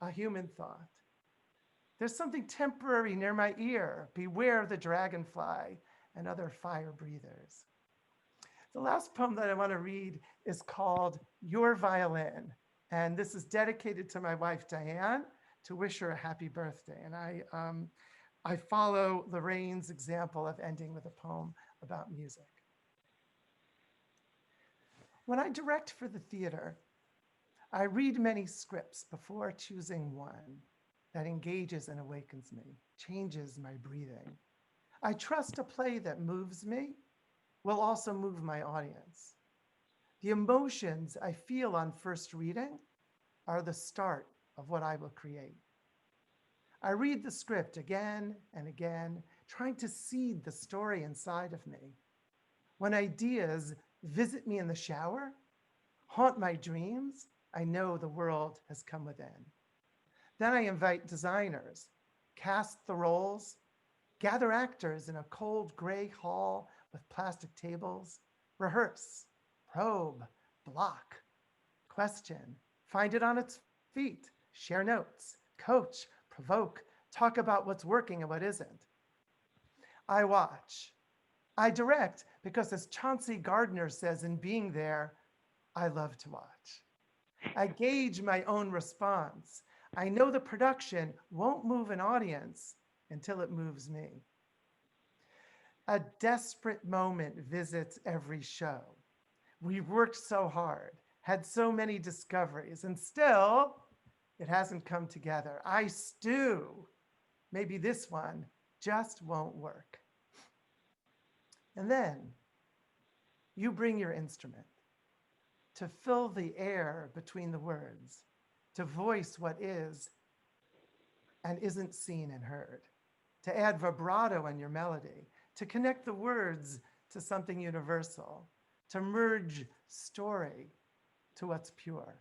a human thought. There's something temporary near my ear. Beware the dragonfly and other fire breathers. The last poem that I want to read is called Your Violin. And this is dedicated to my wife, Diane, to wish her a happy birthday. And I follow Lorraine's example of ending with a poem about music. When I direct for the theater, I read many scripts before choosing one that engages and awakens me, changes my breathing. I trust a play that moves me will also move my audience. The emotions I feel on first reading are the start of what I will create. I read the script again and again, trying to seed the story inside of me. When ideas visit me in the shower, haunt my dreams, I know the world has come within. Then I invite designers, cast the roles, gather actors in a cold gray hall with plastic tables, rehearse, probe, block, question, find it on its feet, share notes, coach, provoke, talk about what's working and what isn't. I watch. I direct because, as Chauncey Gardner says in Being There, I love to watch. I gauge my own response. I know the production won't move an audience until it moves me. A desperate moment visits every show. We've worked so hard, had so many discoveries, and still it hasn't come together. I stew maybe this one just won't work. And then you bring your instrument to fill the air between the words, to voice what is and isn't seen and heard, to add vibrato in your melody, to connect the words to something universal, to merge story to what's pure.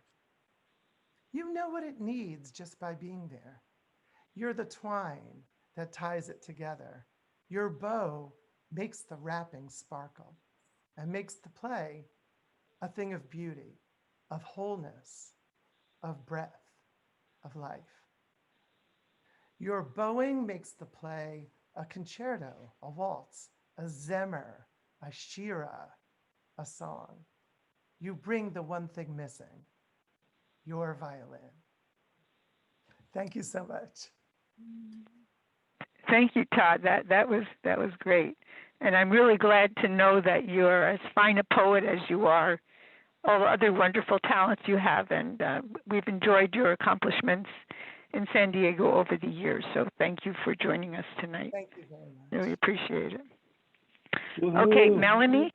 You know what it needs just by being there. You're the twine that ties it together. Your bow makes the wrapping sparkle and makes the play a thing of beauty, of wholeness, of breath, of life. Your bowing makes the play a concerto, a waltz, a zemmer, a shira, a song. You bring the one thing missing, your violin. Thank you so much. Thank you, Todd. That was great. And I'm really glad to know that you're as fine a poet as you are, all the other wonderful talents you have, and we've enjoyed your accomplishments in San Diego over the years. So thank you for joining us tonight. Thank you very much. Really appreciate it. Woohoo. Okay, Melanie.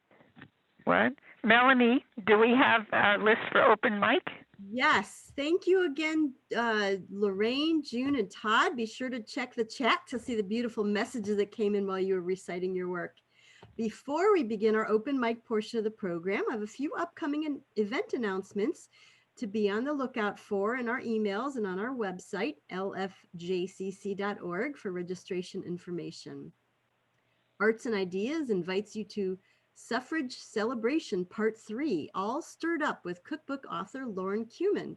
What? Melanie, do we have a list for open mic? Yes, thank you again, Lorraine, June, and Todd. Be sure to check the chat to see the beautiful messages that came in while you were reciting your work. Before we begin our open mic portion of the program, I have a few upcoming event announcements to be on the lookout for in our emails and on our website, lfjcc.org, for registration information. Arts and Ideas invites you to Suffrage Celebration Part 3, all stirred up with cookbook author Lauren Kumin,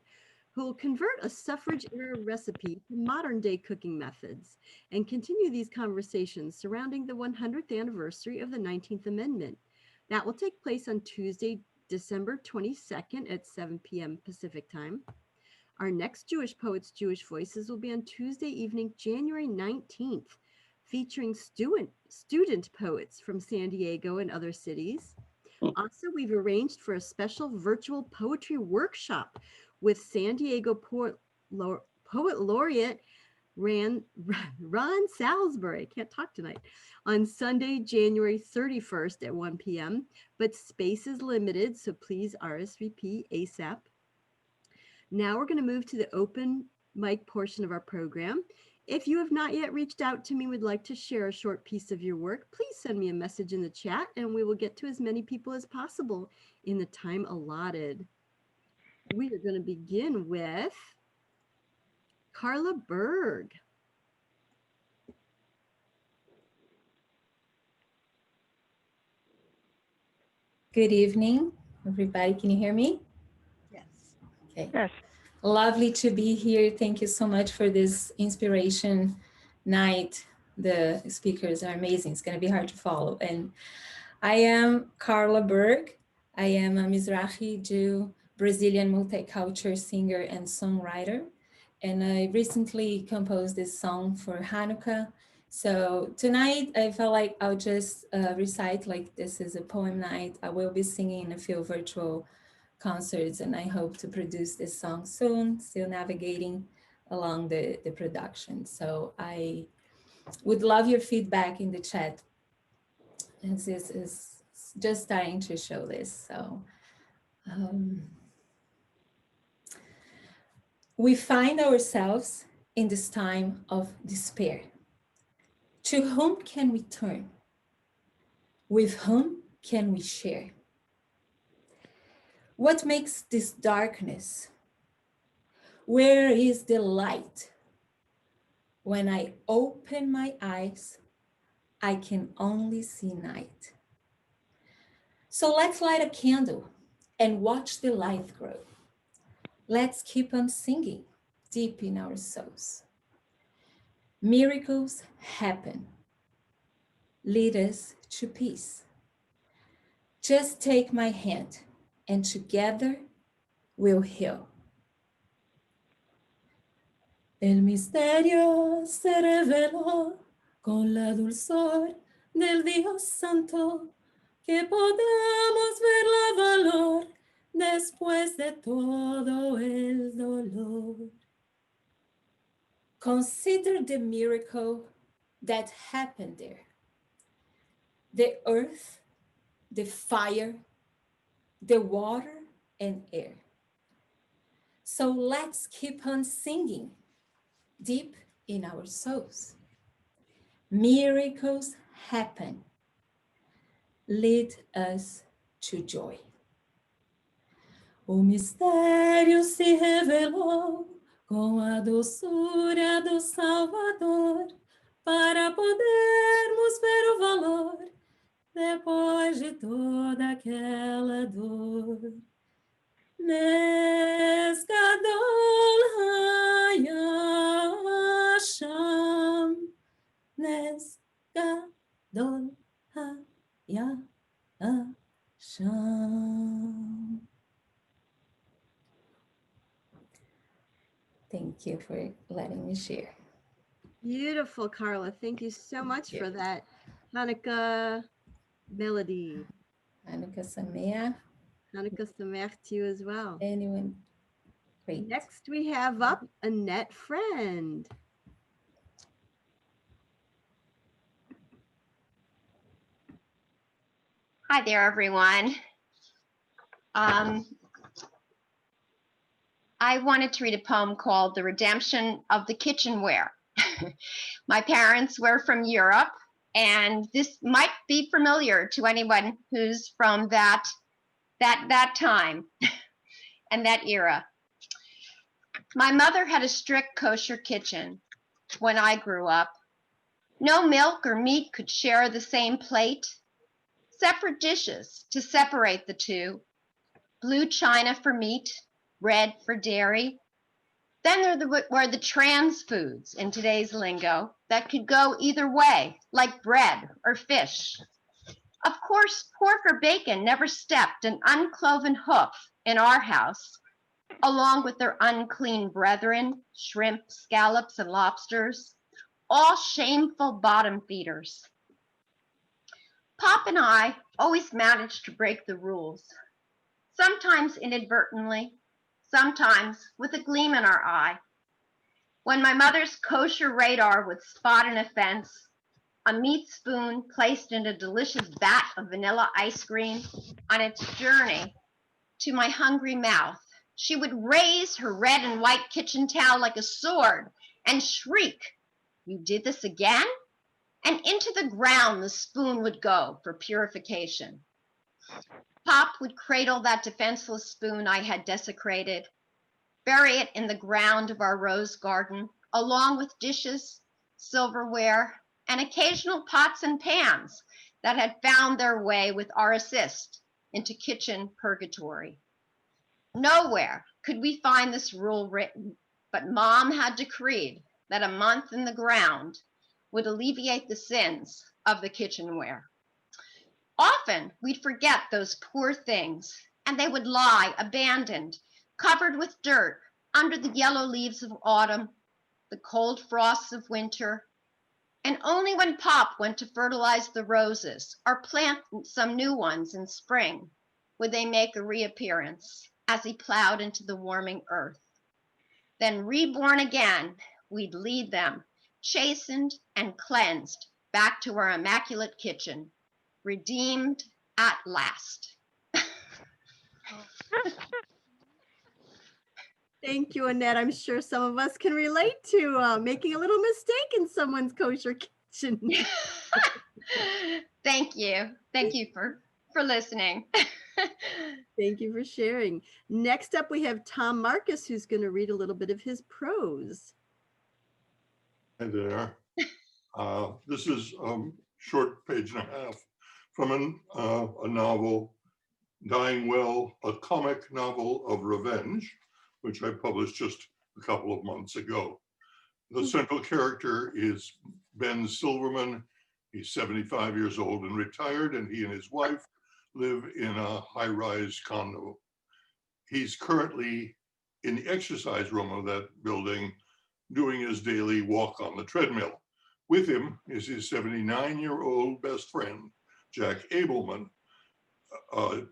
who will convert a suffrage-era recipe to modern-day cooking methods and continue these conversations surrounding the 100th anniversary of the 19th Amendment. That will take place on Tuesday, December 22nd at 7 p.m. Pacific Time. Our next Jewish Poets, Jewish Voices will be on Tuesday evening, January 19th, featuring student poets from San Diego and other cities. Also, we've arranged for a special virtual poetry workshop with San Diego Poet Laureate Ron Salisbury, I can't talk tonight, on Sunday, January 31st at 1 p.m. But space is limited, so please RSVP ASAP. Now we're going to move to the open mic portion of our program. If you have not yet reached out to me and would like to share a short piece of your work, please send me a message in the chat and we will get to as many people as possible in the time allotted. We are going to begin with Carla Berg. Good evening, everybody. Can you hear me? Yes. Okay. Yes. Lovely to be here. Thank you so much for this inspiration night. The speakers are amazing. It's going to be hard to follow. And I am Carla Berg. I am a Mizrahi Jew, Brazilian multicultural singer and songwriter. And I recently composed this song for Hanukkah. So tonight I felt like I'll just recite like this is a poem night. I will be singing a few virtual concerts and I hope to produce this song soon, still navigating along the production. So I would love your feedback in the chat as this is just starting to show this. So we find ourselves in this time of despair. To whom can we turn? With whom can we share? What makes this darkness? Where is the light? When I open my eyes, I can only see night. So let's light a candle and watch the light grow. Let's keep on singing deep in our souls. Miracles happen. Lead us to peace. Just take my hand and together we'll heal. El misterio se reveló con la dulzor del Dios Santo, que podamos ver la valor después de todo el dolor. consider the miracle that happened there. The earth, the fire, the water and air. So let's keep on singing deep in our souls. Miracles happen. Lead us to joy. O mistério se revelou com a doçura do Salvador, para podermos ver o valor depois de toda aquela dor. Nes gadol hayasham, nes gadol hayasham. Thank you for letting me share. Beautiful, Carla. Thank you so much for that Hanukkah melody. Hanukkah Sameach. Hanukkah Sameach to you as well. Anyone? Great. Next we have up Annette Friend. Hi there, everyone. I wanted to read a poem called The Redemption of the Kitchenware. My parents were from Europe, and this might be familiar to anyone who's from that time and that era. My mother had a strict kosher kitchen when I grew up. No milk or meat could share the same plate. Separate dishes to separate the two. Blue china for meat, red for dairy. Then there were the trans foods in today's lingo that could go either way, like bread or fish. Of course, pork or bacon never stepped an uncloven hoof in our house, along with their unclean brethren, shrimp, scallops, and lobsters, all shameful bottom feeders. Pop and I always managed to break the rules, sometimes inadvertently, sometimes with a gleam in our eye. When my mother's kosher radar would spot an offense, a meat spoon placed in a delicious vat of vanilla ice cream on its journey to my hungry mouth, she would raise her red and white kitchen towel like a sword and shriek, "You did this again?" And into the ground the spoon would go for purification. Pop would cradle that defenseless spoon I had desecrated, bury it in the ground of our rose garden, along with dishes, silverware, and occasional pots and pans that had found their way with our assist into kitchen purgatory. Nowhere could we find this rule written, but Mom had decreed that a month in the ground would alleviate the sins of the kitchenware. Often we'd forget those poor things, and they would lie abandoned, covered with dirt, under the yellow leaves of autumn, the cold frosts of winter, and only when Pop went to fertilize the roses or plant some new ones in spring would they make a reappearance as he plowed into the warming earth. Then reborn again, we'd lead them, chastened and cleansed, back to our immaculate kitchen, redeemed at last. Thank you, Annette. I'm sure some of us can relate to making a little mistake in someone's kosher kitchen. Thank you. Thank you for listening. Thank you for sharing. Next up, we have Tom Markus, who's going to read a little bit of his prose. Hi there. This is a short page and a half from a novel, Dying Well, a comic novel of revenge, which I published just a couple of months ago. The central character is Ben Silverman. He's 75 years old and retired, and he and his wife live in a high-rise condo. He's currently in the exercise room of that building doing his daily walk on the treadmill. With him is his 79-year-old best friend, Jack Abelman.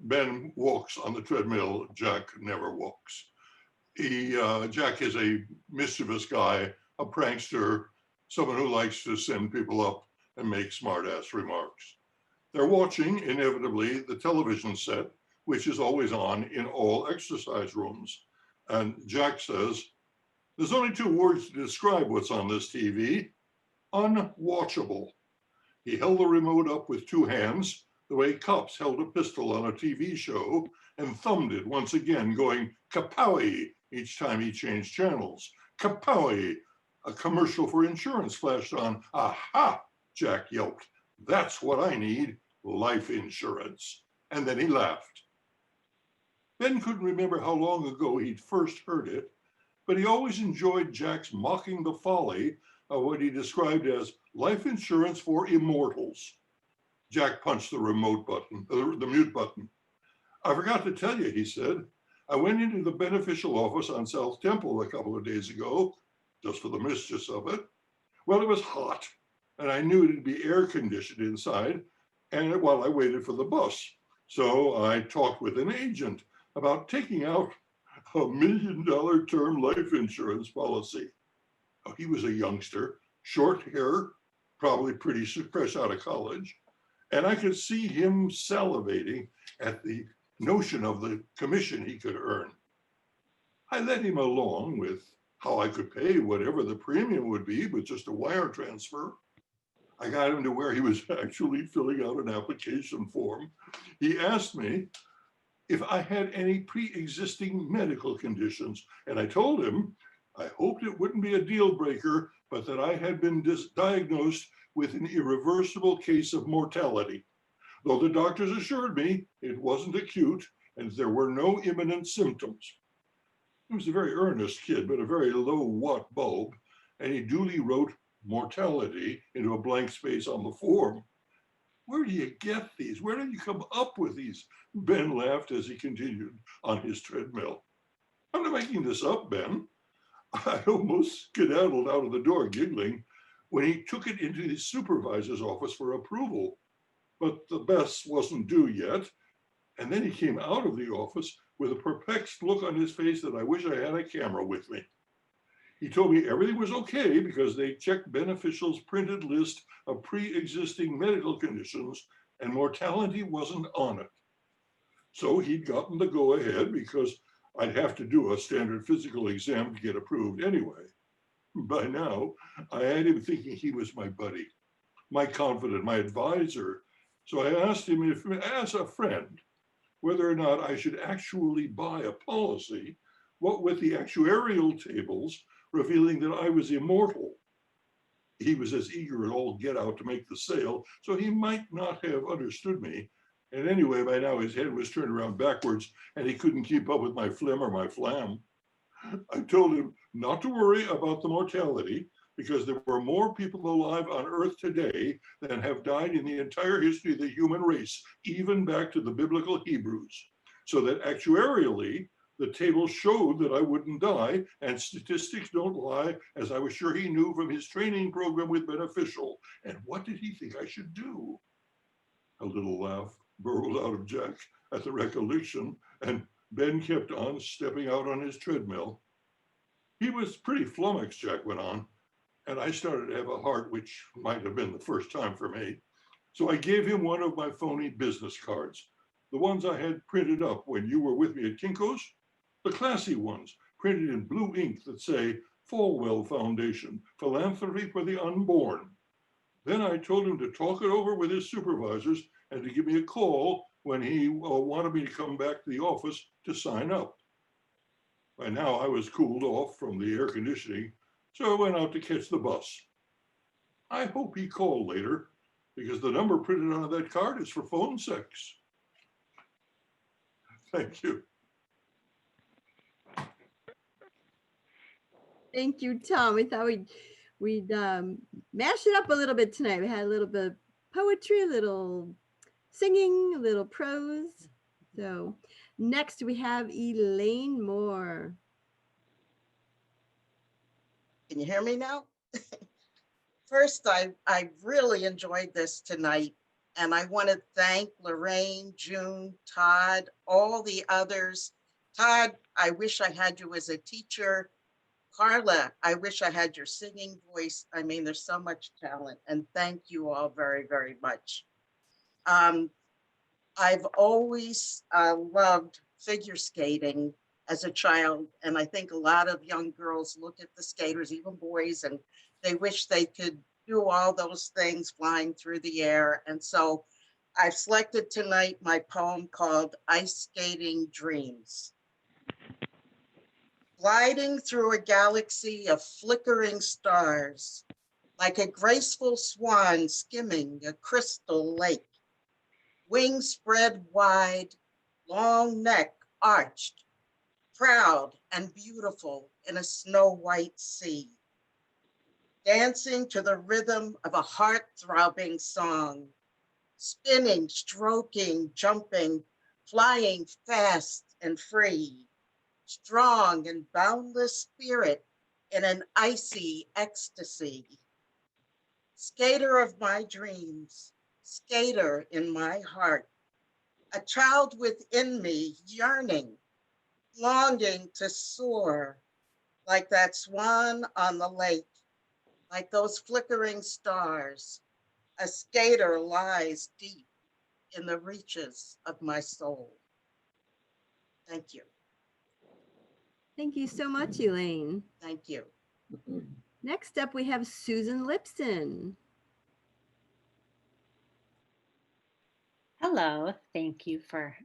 Ben walks on the treadmill, Jack never walks. Jack is a mischievous guy a prankster, someone who likes to send people up and make smart-ass remarks. They're watching, inevitably, the television set, which is always on in all exercise rooms. And Jack says, there's only 2 words to describe what's on this TV: unwatchable. He held the remote up with 2 hands, the way cops held a pistol on a TV show, and thumbed it once again, going kapowie each time he changed channels. Kapowie! A commercial for insurance flashed on. Aha! Jack yelped. That's what I need, life insurance. And then he laughed. Ben couldn't remember how long ago he'd first heard it, but he always enjoyed Jack's mocking the folly of what he described as life insurance for immortals. Jack punched the remote button, the mute button. I forgot to tell you, he said. I went into the beneficial office on South Temple a couple of days ago, just for the mischief of it. Well, it was hot, and I knew it'd be air conditioned inside, and while I waited for the bus. So I talked with an agent about taking out a $1 million term life insurance policy. Oh, he was a youngster, short hair, probably pretty fresh out of college. And I could see him salivating at the notion of the commission he could earn. I led him along with how I could pay whatever the premium would be with just a wire transfer. I got him to where he was actually filling out an application form. He asked me if I had any pre-existing medical conditions, and I told him I hoped it wouldn't be a deal breaker, but that I had been diagnosed with an irreversible case of mortality, though the doctors assured me it wasn't acute and there were no imminent symptoms. He was a very earnest kid, but a very low watt bulb, and he duly wrote mortality into a blank space on the form. Where do you get these? Where did you come up with these? Ben laughed as he continued on his treadmill. I'm not making this up, Ben. I almost skedaddled out of the door giggling when he took it into his supervisor's office for approval. But the best wasn't due yet. And then he came out of the office with a perplexed look on his face that I wish I had a camera with me. He told me everything was okay because they checked beneficial's printed list of pre-existing medical conditions and mortality wasn't on it. So he'd gotten the go-ahead because I'd have to do a standard physical exam to get approved anyway. By now, I had him thinking he was my buddy, my confidant, my advisor. So I asked him if, as a friend, whether or not I should actually buy a policy, what with the actuarial tables revealing that I was immortal. He was as eager as all get out to make the sale, so he might not have understood me. And anyway, by now his head was turned around backwards and he couldn't keep up with my phlegm or my flam. I told him not to worry about the mortality because there were more people alive on Earth today than have died in the entire history of the human race, even back to the biblical Hebrews. So that actuarially, the table showed that I wouldn't die, and statistics don't lie, as I was sure he knew from his training program with Beneficial. And what did he think I should do? A little laugh burrowed out of Jack at the recollection, and Ben kept on stepping out on his treadmill. He was pretty flummoxed, Jack went on, and I started to have a heart, which might have been the first time for me. So I gave him one of my phony business cards, the ones I had printed up when you were with me at Kinko's, the classy ones, printed in blue ink that say, Falwell Foundation, Philanthropy for the Unborn. Then I told him to talk it over with his supervisors and to give me a call when he wanted me to come back to the office to sign up. By now I was cooled off from the air conditioning, so I went out to catch the bus. I hope he called later because the number printed on that card is for phone sex. Thank you. Thank you, Tom. We thought we'd mash it up a little bit tonight. We had a little bit of poetry, a little singing, a little prose. So next we have Elaine Moore. Can you hear me now? First, I really enjoyed this tonight. And I want to thank Lorraine, June, Todd, all the others. Todd, I wish I had you as a teacher. Carla, I wish I had your singing voice. I mean, there's so much talent, and thank you all very, very much. I've always loved figure skating as a child, and I think a lot of young girls look at the skaters, even boys, and they wish they could do all those things flying through the air. And so I've selected tonight my poem called Ice Skating Dreams. Gliding through a galaxy of flickering stars, like a graceful swan skimming a crystal lake, wings spread wide, long neck arched, proud and beautiful in a snow-white sea, dancing to the rhythm of a heart-throbbing song, spinning, stroking, jumping, flying fast and free, strong and boundless spirit in an icy ecstasy. Skater of my dreams, skater in my heart, a child within me yearning, longing to soar like that swan on the lake, like those flickering stars. A skater lies deep in the reaches of my soul. Thank you. Thank you so much, Elaine. Thank you. Next up, we have Susan Lipson. Hello, thank you for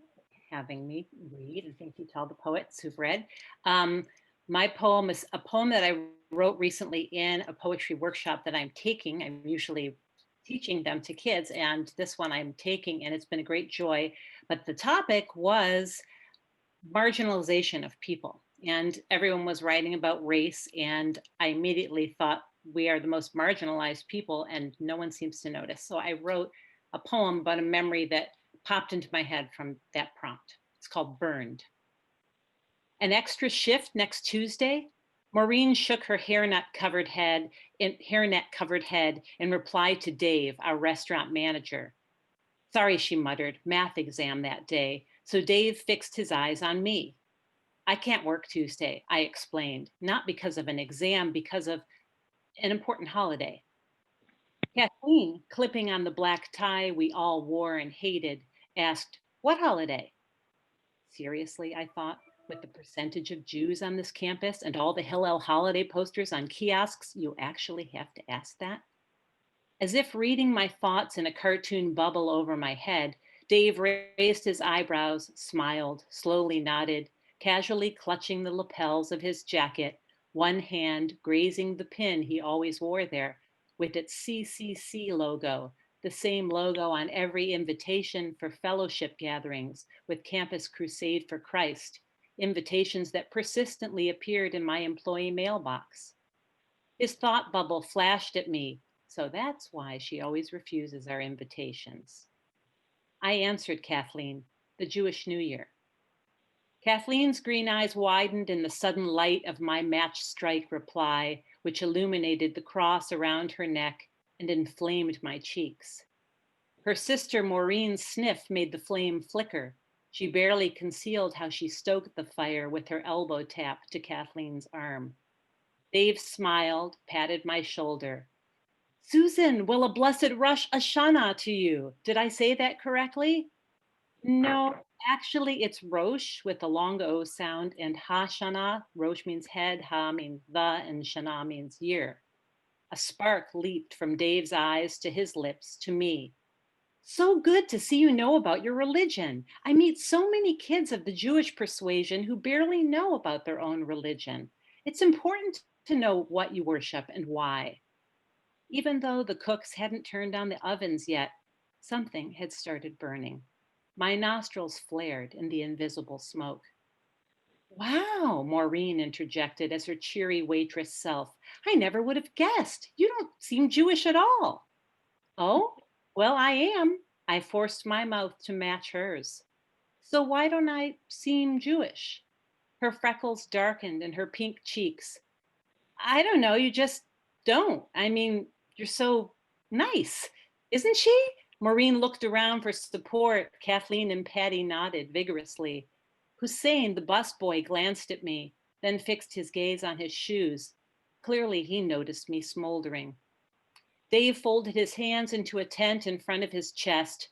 having me read, and thank you to all the poets who've read. My poem is a poem that I wrote recently in a poetry workshop that I'm taking. I'm usually teaching them to kids, and this one I'm taking, and it's been a great joy. But the topic was marginalization of people, and everyone was writing about race, and I immediately thought, we are the most marginalized people, and no one seems to notice. So I wrote a poem about a memory that popped into my head from that prompt. It's called Burned. An extra shift next Tuesday? Maureen shook her hairnet covered head in reply to Dave, our restaurant manager. Sorry, she muttered, math exam that day. So Dave fixed his eyes on me. I can't work Tuesday, I explained, not because of an exam, because of an important holiday. Kathleen, clipping on the black tie we all wore and hated, asked, what holiday? Seriously, I thought, with the percentage of Jews on this campus and all the Hillel holiday posters on kiosks, you actually have to ask that? As if reading my thoughts in a cartoon bubble over my head, Dave raised his eyebrows, smiled, slowly nodded, casually clutching the lapels of his jacket, one hand grazing the pin he always wore there, with its CCC logo, the same logo on every invitation for fellowship gatherings with Campus Crusade for Christ, invitations that persistently appeared in my employee mailbox. His thought bubble flashed at me, so that's why she always refuses our invitations. I answered Kathleen, the Jewish New Year. Kathleen's green eyes widened in the sudden light of my match strike reply, which illuminated the cross around her neck and inflamed my cheeks. Her sister Maureen's sniff made the flame flicker. She barely concealed how she stoked the fire with her elbow tap to Kathleen's arm. Dave smiled, patted my shoulder. Susan, will a blessed Rosh Hashanah to you. Did I say that correctly? No, actually it's Rosh with a long O sound, and Hashanah, Rosh means head, Ha means the, and Shana means year. A spark leaped from Dave's eyes to his lips to me. So good to see you know about your religion. I meet so many kids of the Jewish persuasion who barely know about their own religion. It's important to know what you worship and why. Even though the cooks hadn't turned on the ovens yet, something had started burning. My nostrils flared in the invisible smoke. Wow, Maureen interjected as her cheery waitress self. I never would have guessed. You don't seem Jewish at all. Oh, well, I am. I forced my mouth to match hers. So why don't I seem Jewish? Her freckles darkened in her pink cheeks. I don't know, you just don't. I mean, you're so nice, isn't she? Maureen looked around for support. Kathleen and Patty nodded vigorously. Hussein, the busboy, glanced at me. then fixed his gaze on his shoes. Clearly, he noticed me smoldering. Dave folded his hands into a tent in front of his chest.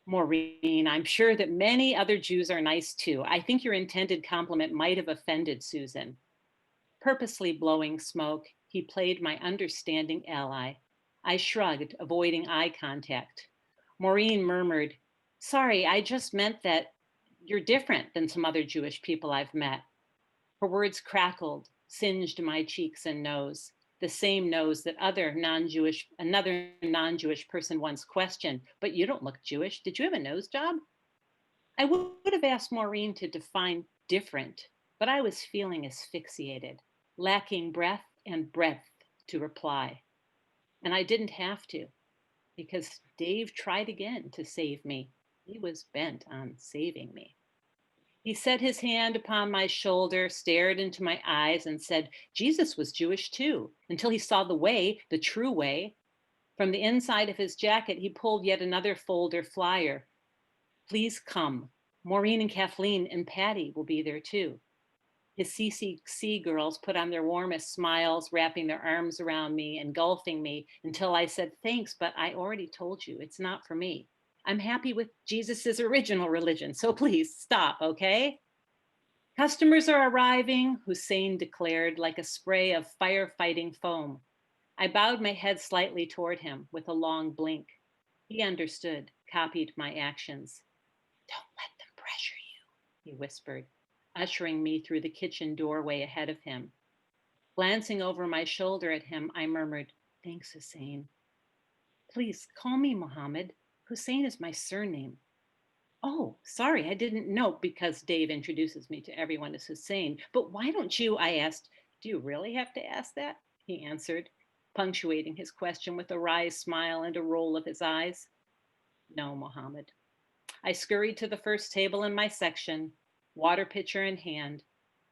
Maureen, I'm sure that many other Jews are nice too. I think your intended compliment might have offended Susan. Purposely blowing smoke, he played my understanding ally. I shrugged, avoiding eye contact. Maureen murmured, sorry, I just meant that you're different than some other Jewish people I've met. Her words crackled, singed my cheeks and nose, the same nose that another non-Jewish person once questioned, but you don't look Jewish. Did you have a nose job? I would have asked Maureen to define different, but I was feeling asphyxiated, lacking breath and breadth to reply. And I didn't have to, because Dave tried again to save me. He was bent on saving me. He set his hand upon my shoulder, stared into my eyes, and said, Jesus was Jewish too, until he saw the way, the true way. From the inside of his jacket, he pulled yet another folder flyer. Please come. Maureen and Kathleen and Patty will be there too. His CCC girls put on their warmest smiles, wrapping their arms around me, engulfing me until I said, thanks, but I already told you, it's not for me. I'm happy with Jesus's original religion, so please stop, okay? Customers are arriving, Hussein declared, like a spray of firefighting foam. I bowed my head slightly toward him with a long blink. He understood, copied my actions. Don't let them pressure you, he whispered, ushering me through the kitchen doorway ahead of him. Glancing over my shoulder at him, I murmured, thanks, Hussein. Please call me Mohammed. Hussein is my surname. Oh, sorry, I didn't know, because Dave introduces me to everyone as Hussein. But why don't you, I asked, do you really have to ask that? He answered, punctuating his question with a wry smile and a roll of his eyes. No, Mohammed. I scurried to the first table in my section, water pitcher in hand,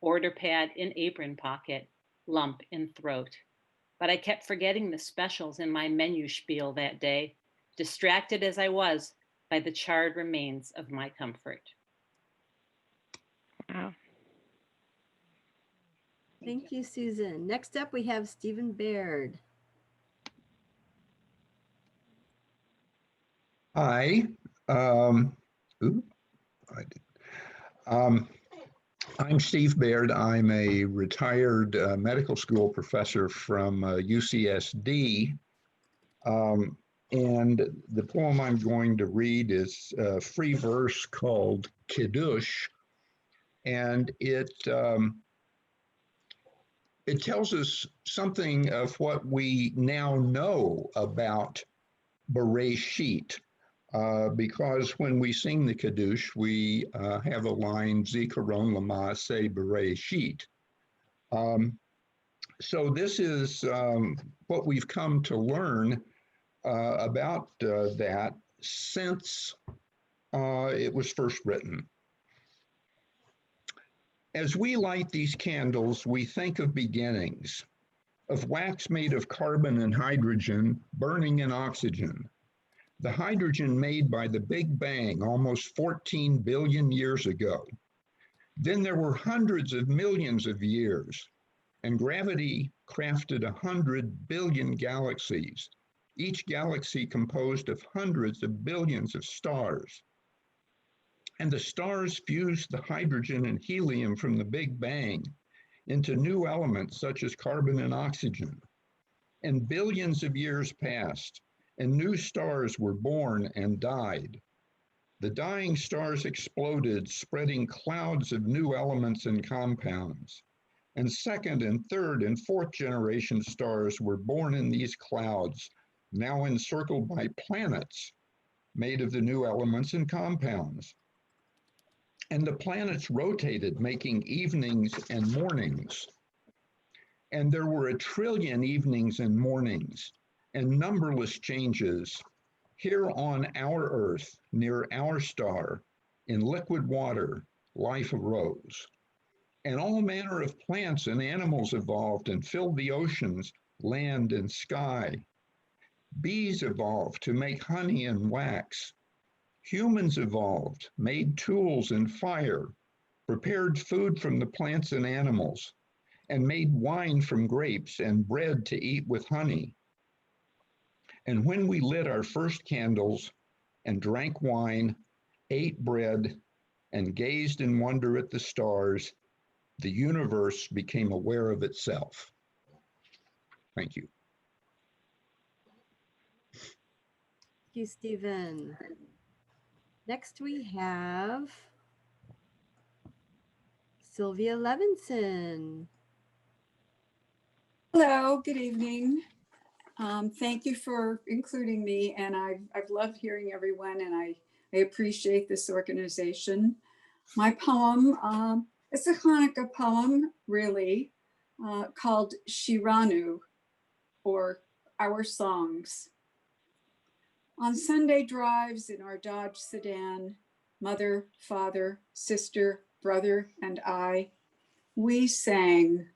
order pad in apron pocket, lump in throat. But I kept forgetting the specials in my menu spiel that day, distracted as I was by the charred remains of my comfort. Wow. Thank you, Susan. Next up, we have Stephen Baird. Hi. I'm Steve Baird. I'm a retired medical school professor from UCSD. And the poem I'm going to read is a free verse called Kiddush. And it tells us something of what we now know about Bereshit. Because when we sing the Kiddush, we have a line, Zikaron L'Maaseh Bereshit. So this is what we've come to learn about that since it was first written. As we light these candles, we think of beginnings, of wax made of carbon and hydrogen burning in oxygen. The hydrogen made by the Big Bang almost 14 billion years ago. Then there were hundreds of millions of years, and gravity crafted 100 billion galaxies, each galaxy composed of hundreds of billions of stars. And the stars fused the hydrogen and helium from the Big Bang into new elements such as carbon and oxygen. And billions of years passed, and new stars were born and died. The dying stars exploded, spreading clouds of new elements and compounds. And second and third and fourth generation stars were born in these clouds, now encircled by planets made of the new elements and compounds. And the planets rotated, making evenings and mornings. And there were 1 trillion evenings and mornings, and numberless changes here on our Earth, near our star, in liquid water, life arose. And all manner of plants and animals evolved and filled the oceans, land and sky. Bees evolved to make honey and wax. Humans evolved, made tools and fire, prepared food from the plants and animals, and made wine from grapes and bread to eat with honey. And when we lit our first candles and drank wine, ate bread, and gazed in wonder at the stars, the universe became aware of itself. Thank you. Thank you, Stephen. Next we have Sylvia Levinson. Hello, good evening. Thank you for including me, and I've loved hearing everyone, and I appreciate this organization. My poem, it's a Hanukkah poem, really, called Shiranu, or Our Songs. On Sunday drives in our Dodge sedan, mother, father, sister, brother, and I, we sang.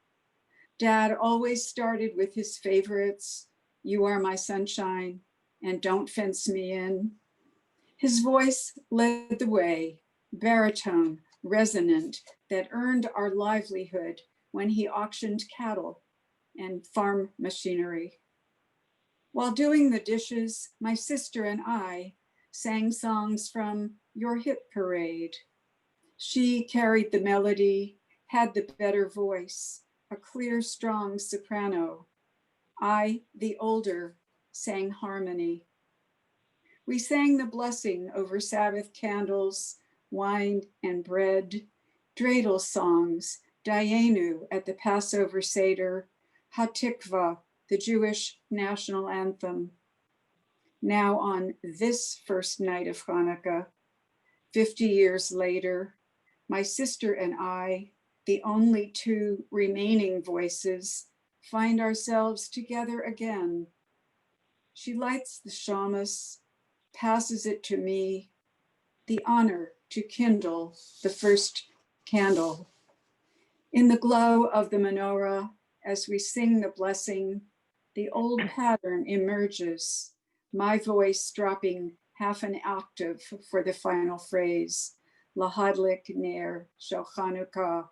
Dad always started with his favorites, You Are My Sunshine, and Don't Fence Me In. His voice led the way, baritone, resonant, that earned our livelihood when he auctioned cattle and farm machinery. While doing the dishes, my sister and I sang songs from Your Hit Parade. She carried the melody, had the better voice, a clear, strong soprano. I, the older, sang harmony. We sang the blessing over Sabbath candles, wine and bread, dreidel songs, Dayenu at the Passover Seder, Hatikva, the Jewish national anthem. Now on this first night of Hanukkah, 50 years later, my sister and I, the only two remaining voices, find ourselves together again. She lights the shamus, passes it to me, the honor to kindle the first candle. In the glow of the menorah, as we sing the blessing, the old pattern emerges, my voice dropping half an octave for the final phrase, Lahadlik ner shel Chanukah,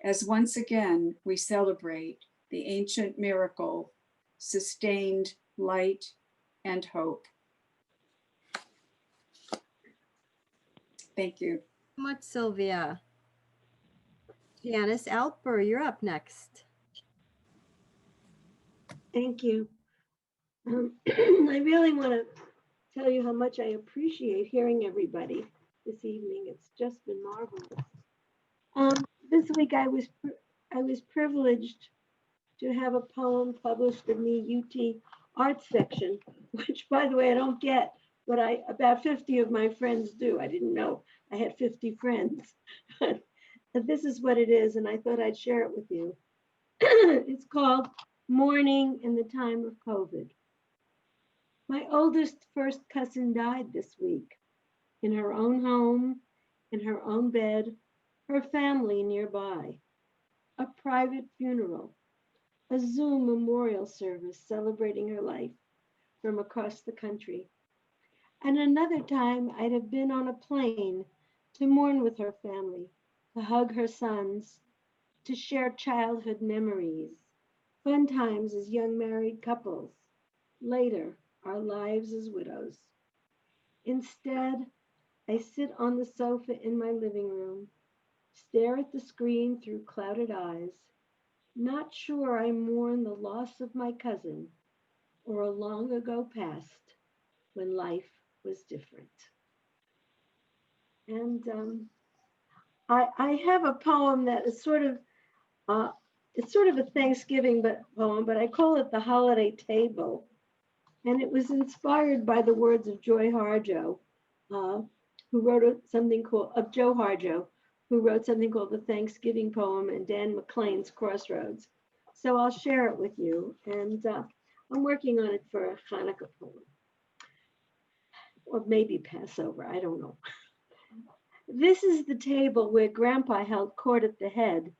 as once again we celebrate the ancient miracle, sustained light and hope. Thank you. So much, Sylvia. Janice Alper, you're up next. Thank you. I really want to tell you how much I appreciate hearing everybody this evening. It's just been marvelous. This week I was privileged to have a poem published in the UT Arts section, which, by the way, I don't get, but about 50 of my friends do. I didn't know I had 50 friends. But this is what it is, and I thought I'd share it with you. It's called Mourning in the Time of COVID. My oldest first cousin died this week in her own home, in her own bed, her family nearby. A private funeral, a Zoom memorial service celebrating her life from across the country. And another time I'd have been on a plane to mourn with her family, to hug her sons, to share childhood memories, fun times as young married couples, later our lives as widows. Instead, I sit on the sofa in my living room, stare at the screen through clouded eyes, not sure I mourn the loss of my cousin or a long ago past when life was different. And I have a poem that is sort of a Thanksgiving poem, but I call it The Holiday Table. And it was inspired by the words of Joy Harjo, who wrote something called the Thanksgiving poem, and Dan McLean's Crossroads. So I'll share it with you. And I'm working on it for a Hanukkah poem, or maybe Passover, I don't know. This is the table where Grandpa held court at the head.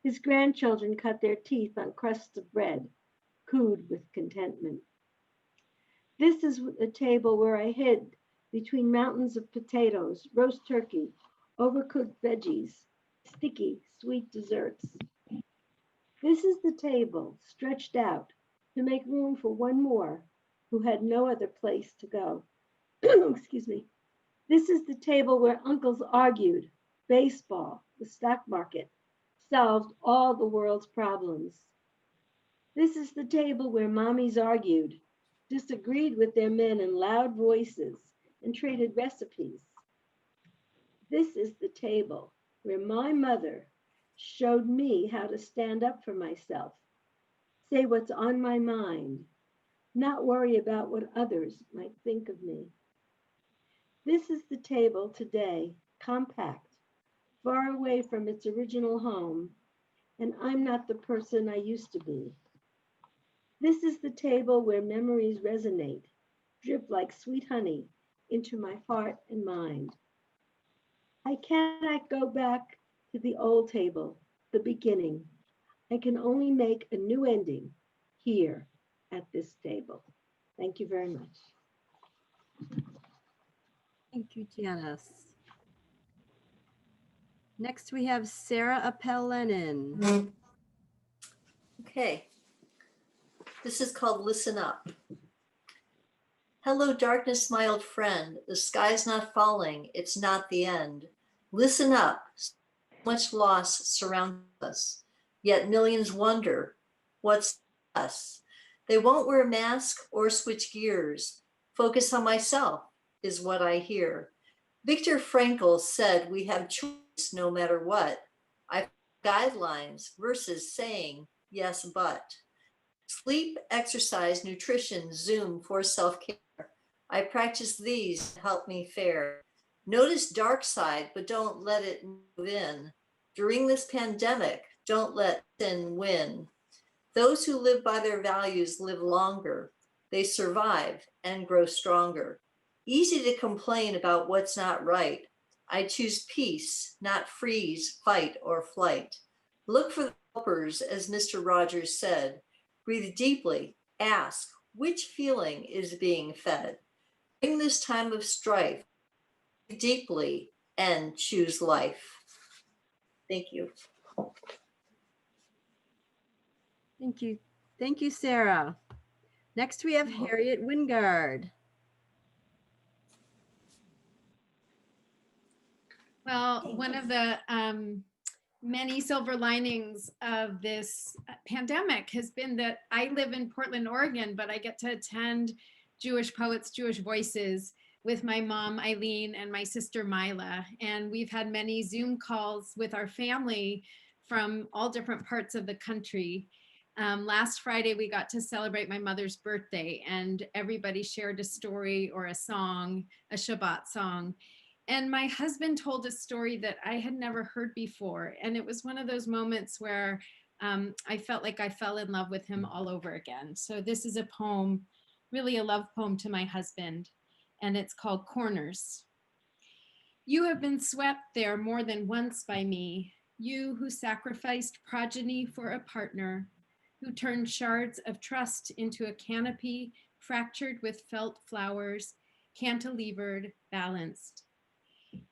His grandchildren cut their teeth on crusts of bread, cooed with contentment. This is the table where I hid between mountains of potatoes, roast turkey, overcooked veggies, sticky, sweet desserts. This is the table stretched out to make room for one more who had no other place to go. Excuse me. This is the table where uncles argued, baseball, the stock market, solved all the world's problems. This is the table where mommies argued, disagreed with their men in loud voices, and traded recipes. This is the table where my mother showed me how to stand up for myself, say what's on my mind, not worry about what others might think of me. This is the table today, compact, far away from its original home, and I'm not the person I used to be. This is the table where memories resonate, drip like sweet honey into my heart and mind. I cannot go back to the old table, the beginning. I can only make a new ending here at this table. Thank you very much. Thank you, Janice. Next, we have Sarah Appel-Lennon. Okay. This is called Listen Up. Hello, darkness, my old friend. The sky's not falling. It's not the end. Listen up. So much loss surrounds us. Yet millions wonder, what's us? They won't wear a mask or switch gears. Focus on myself is what I hear. Viktor Frankl said we have choice no matter what. I guidelines versus saying yes, but. Sleep, exercise, nutrition, Zoom for self-care. I practice these to help me fare. Notice dark side, but don't let it move in. During this pandemic, don't let sin win. Those who live by their values live longer. They survive and grow stronger. Easy to complain about what's not right. I choose peace, not freeze, fight, or flight. Look for the helpers, as Mr. Rogers said. Breathe deeply, ask, which feeling is being fed? During this time of strife, breathe deeply and choose life. Thank you. Thank you. Thank you, Sarah. Next, we have Harriet Wingard. Well, one of the many silver linings of this pandemic has been that I live in Portland, Oregon, but I get to attend Jewish Poets, Jewish Voices with my mom, Eileen, and my sister, Mila. And we've had many Zoom calls with our family from all different parts of the country. Last Friday, we got to celebrate my mother's birthday, and everybody shared a story or a song, a Shabbat song. And my husband told a story that I had never heard before. And it was one of those moments where I felt like I fell in love with him all over again. So this is a poem, really a love poem to my husband, and it's called Corners. You have been swept there more than once by me, you who sacrificed progeny for a partner, who turned shards of trust into a canopy fractured with felt flowers, cantilevered, balanced.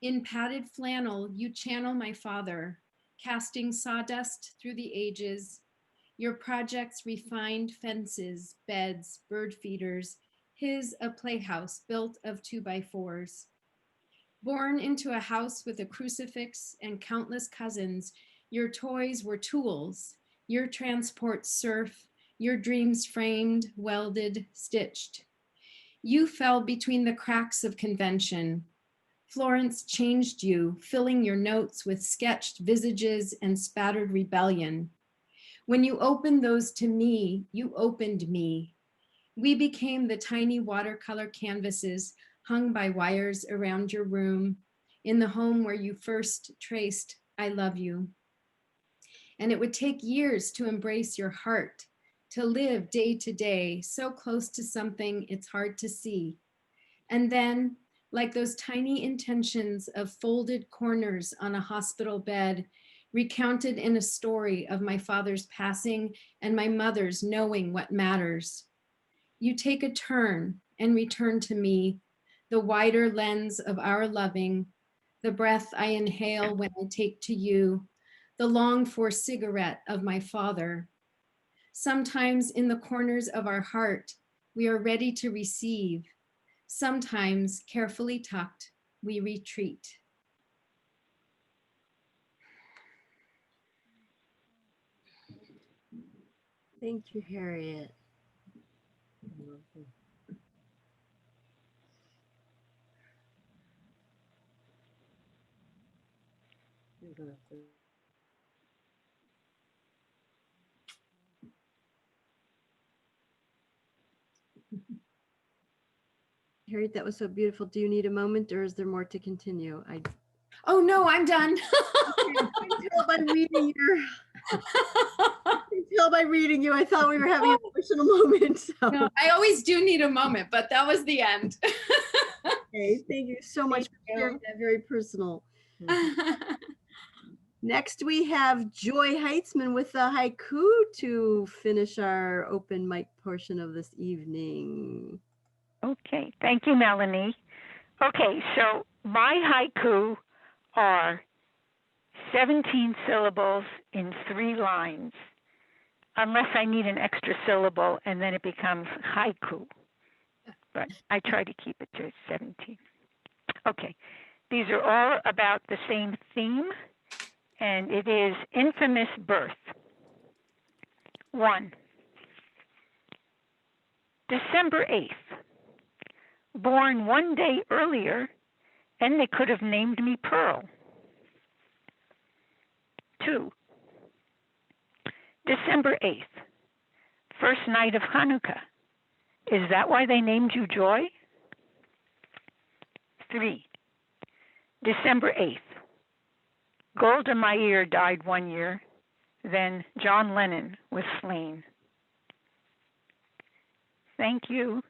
In padded flannel, you channel my father, casting sawdust through the ages. Your projects refined fences, beds, bird feeders, his a playhouse built of 2x4s. Born into a house with a crucifix and countless cousins, your toys were tools, your transport surf, your dreams framed, welded, stitched. You fell between the cracks of convention. Florence changed you, filling your notes with sketched visages and spattered rebellion. When you opened those to me, you opened me. We became the tiny watercolor canvases hung by wires around your room, in the home where you first traced, I love you. And it would take years to embrace your heart, to live day to day, so close to something it's hard to see. And then, like those tiny intentions of folded corners on a hospital bed, recounted in a story of my father's passing and my mother's knowing what matters. You take a turn and return to me, the wider lens of our loving, the breath I inhale when I take to you, the longed-for cigarette of my father. Sometimes in the corners of our heart, we are ready to receive. Sometimes, carefully tucked, we retreat. Thank you, Harriet. Harriet, that was so beautiful. Do you need a moment or is there more to continue? Oh no, I'm done. I can tell by reading you. I thought we were having an emotional moment. So. No, I always do need a moment, but that was the end. Okay, thank you so much for sharing that. Very personal. Next, we have Joy Heitzman with the haiku to finish our open mic portion of this evening. Okay, thank you, Melanie. Okay, so my haiku are 17 syllables in 3 lines, unless I need an extra syllable and then it becomes haiku. But I try to keep it to 17. Okay, these are all about the same theme, and it is infamous birth. 1. December 8th. Born one day earlier, and they could have named me Pearl. 2. December 8th. First night of Hanukkah. Is that why they named you Joy? 3. December 8th. Golda Meir died one year, then John Lennon was slain. Thank you.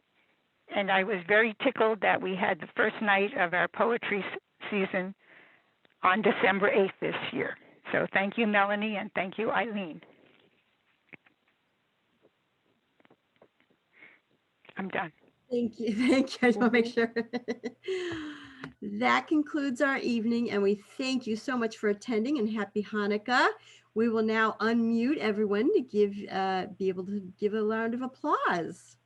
And I was very tickled that we had the first night of our poetry season on December 8th this year. So thank you, Melanie, and thank you, Eileen. I'm done. Thank you. Thank you. I just want to make sure. That concludes our evening, and we thank you so much for attending, and happy Hanukkah. We will now unmute everyone to be able to give a round of applause.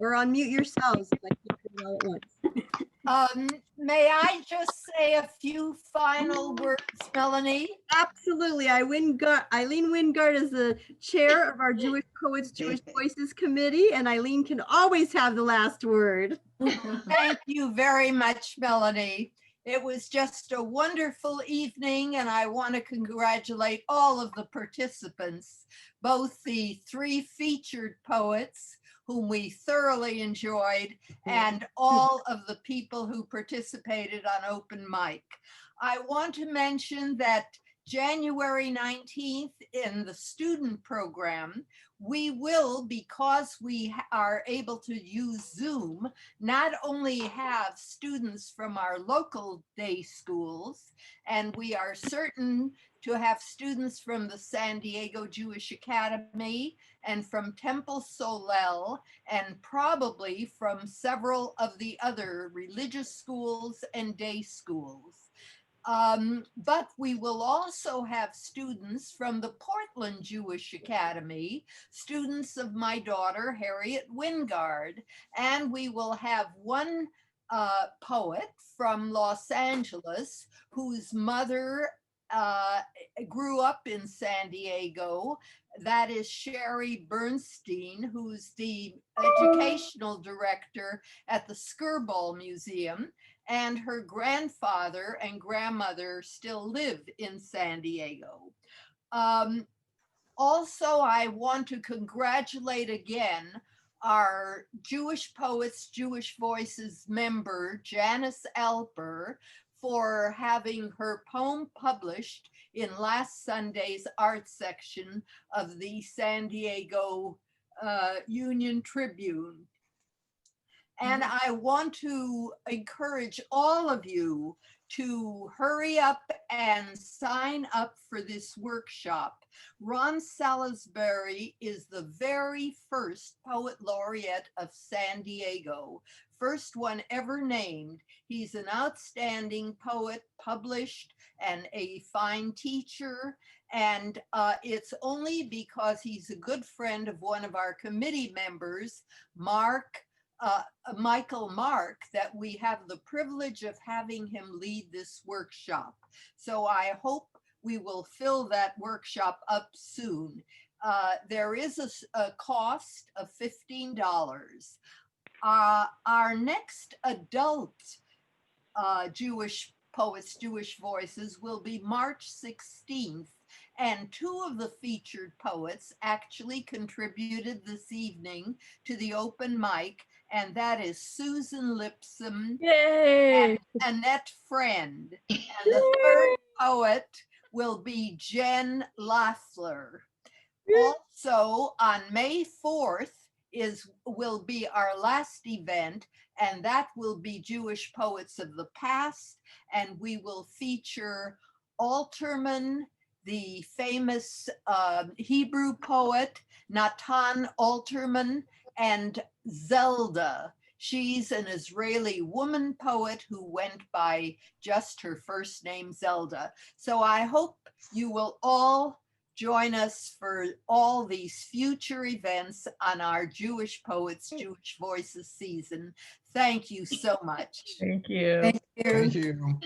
Or unmute yourselves if I keep it all at once. May I just say a few final words, Melanie? Absolutely. Eileen Wingard is the chair of our Jewish Poets, Jewish Voices Committee, and Eileen can always have the last word. Thank you very much, Melanie. It was just a wonderful evening, and I want to congratulate all of the participants, both the 3 featured poets, whom we thoroughly enjoyed, and all of the people who participated on open mic. I want to mention that January 19th in the student program, we will, because we are able to use Zoom, not only have students from our local day schools, and we are certain to have students from the San Diego Jewish Academy and from Temple Solel, and probably from several of the other religious schools and day schools. But we will also have students from the Portland Jewish Academy, students of my daughter, Harriet Wingard, and we will have one poet from Los Angeles whose mother grew up in San Diego. That is Sherry Bernstein, who's the educational director at the Skirball Museum, and her grandfather and grandmother still live in San Diego. Also, I want to congratulate again our Jewish Poets, Jewish Voices member, Janice Alper, for having her poem published in last Sunday's art section of the San Diego Union Tribune. And I want to encourage all of you to hurry up and sign up for this workshop. Ron Salisbury is the very first poet laureate of San Diego, first one ever named. He's an outstanding poet, published, and a fine teacher. And it's only because he's a good friend of one of our committee members, Michael Mark, that we have the privilege of having him lead this workshop. So I hope we will fill that workshop up soon. There is a cost of $15. Our next adult Jewish poets, Jewish voices will be March 16th. And two of the featured poets actually contributed this evening to the open mic, and that is Susan Lipsum and Annette Friend. And the third poet will be Jen Laffler. Also on May 4th will be our last event, and that will be Jewish Poets of the Past, and we will feature Alterman, the famous Hebrew poet, Natan Alterman, and Zelda. She's an Israeli woman poet who went by just her first name, Zelda. So I hope you will all join us for all these future events on our Jewish Poets, Jewish Voices season. Thank you so much. Thank you. Thank you. Thank you.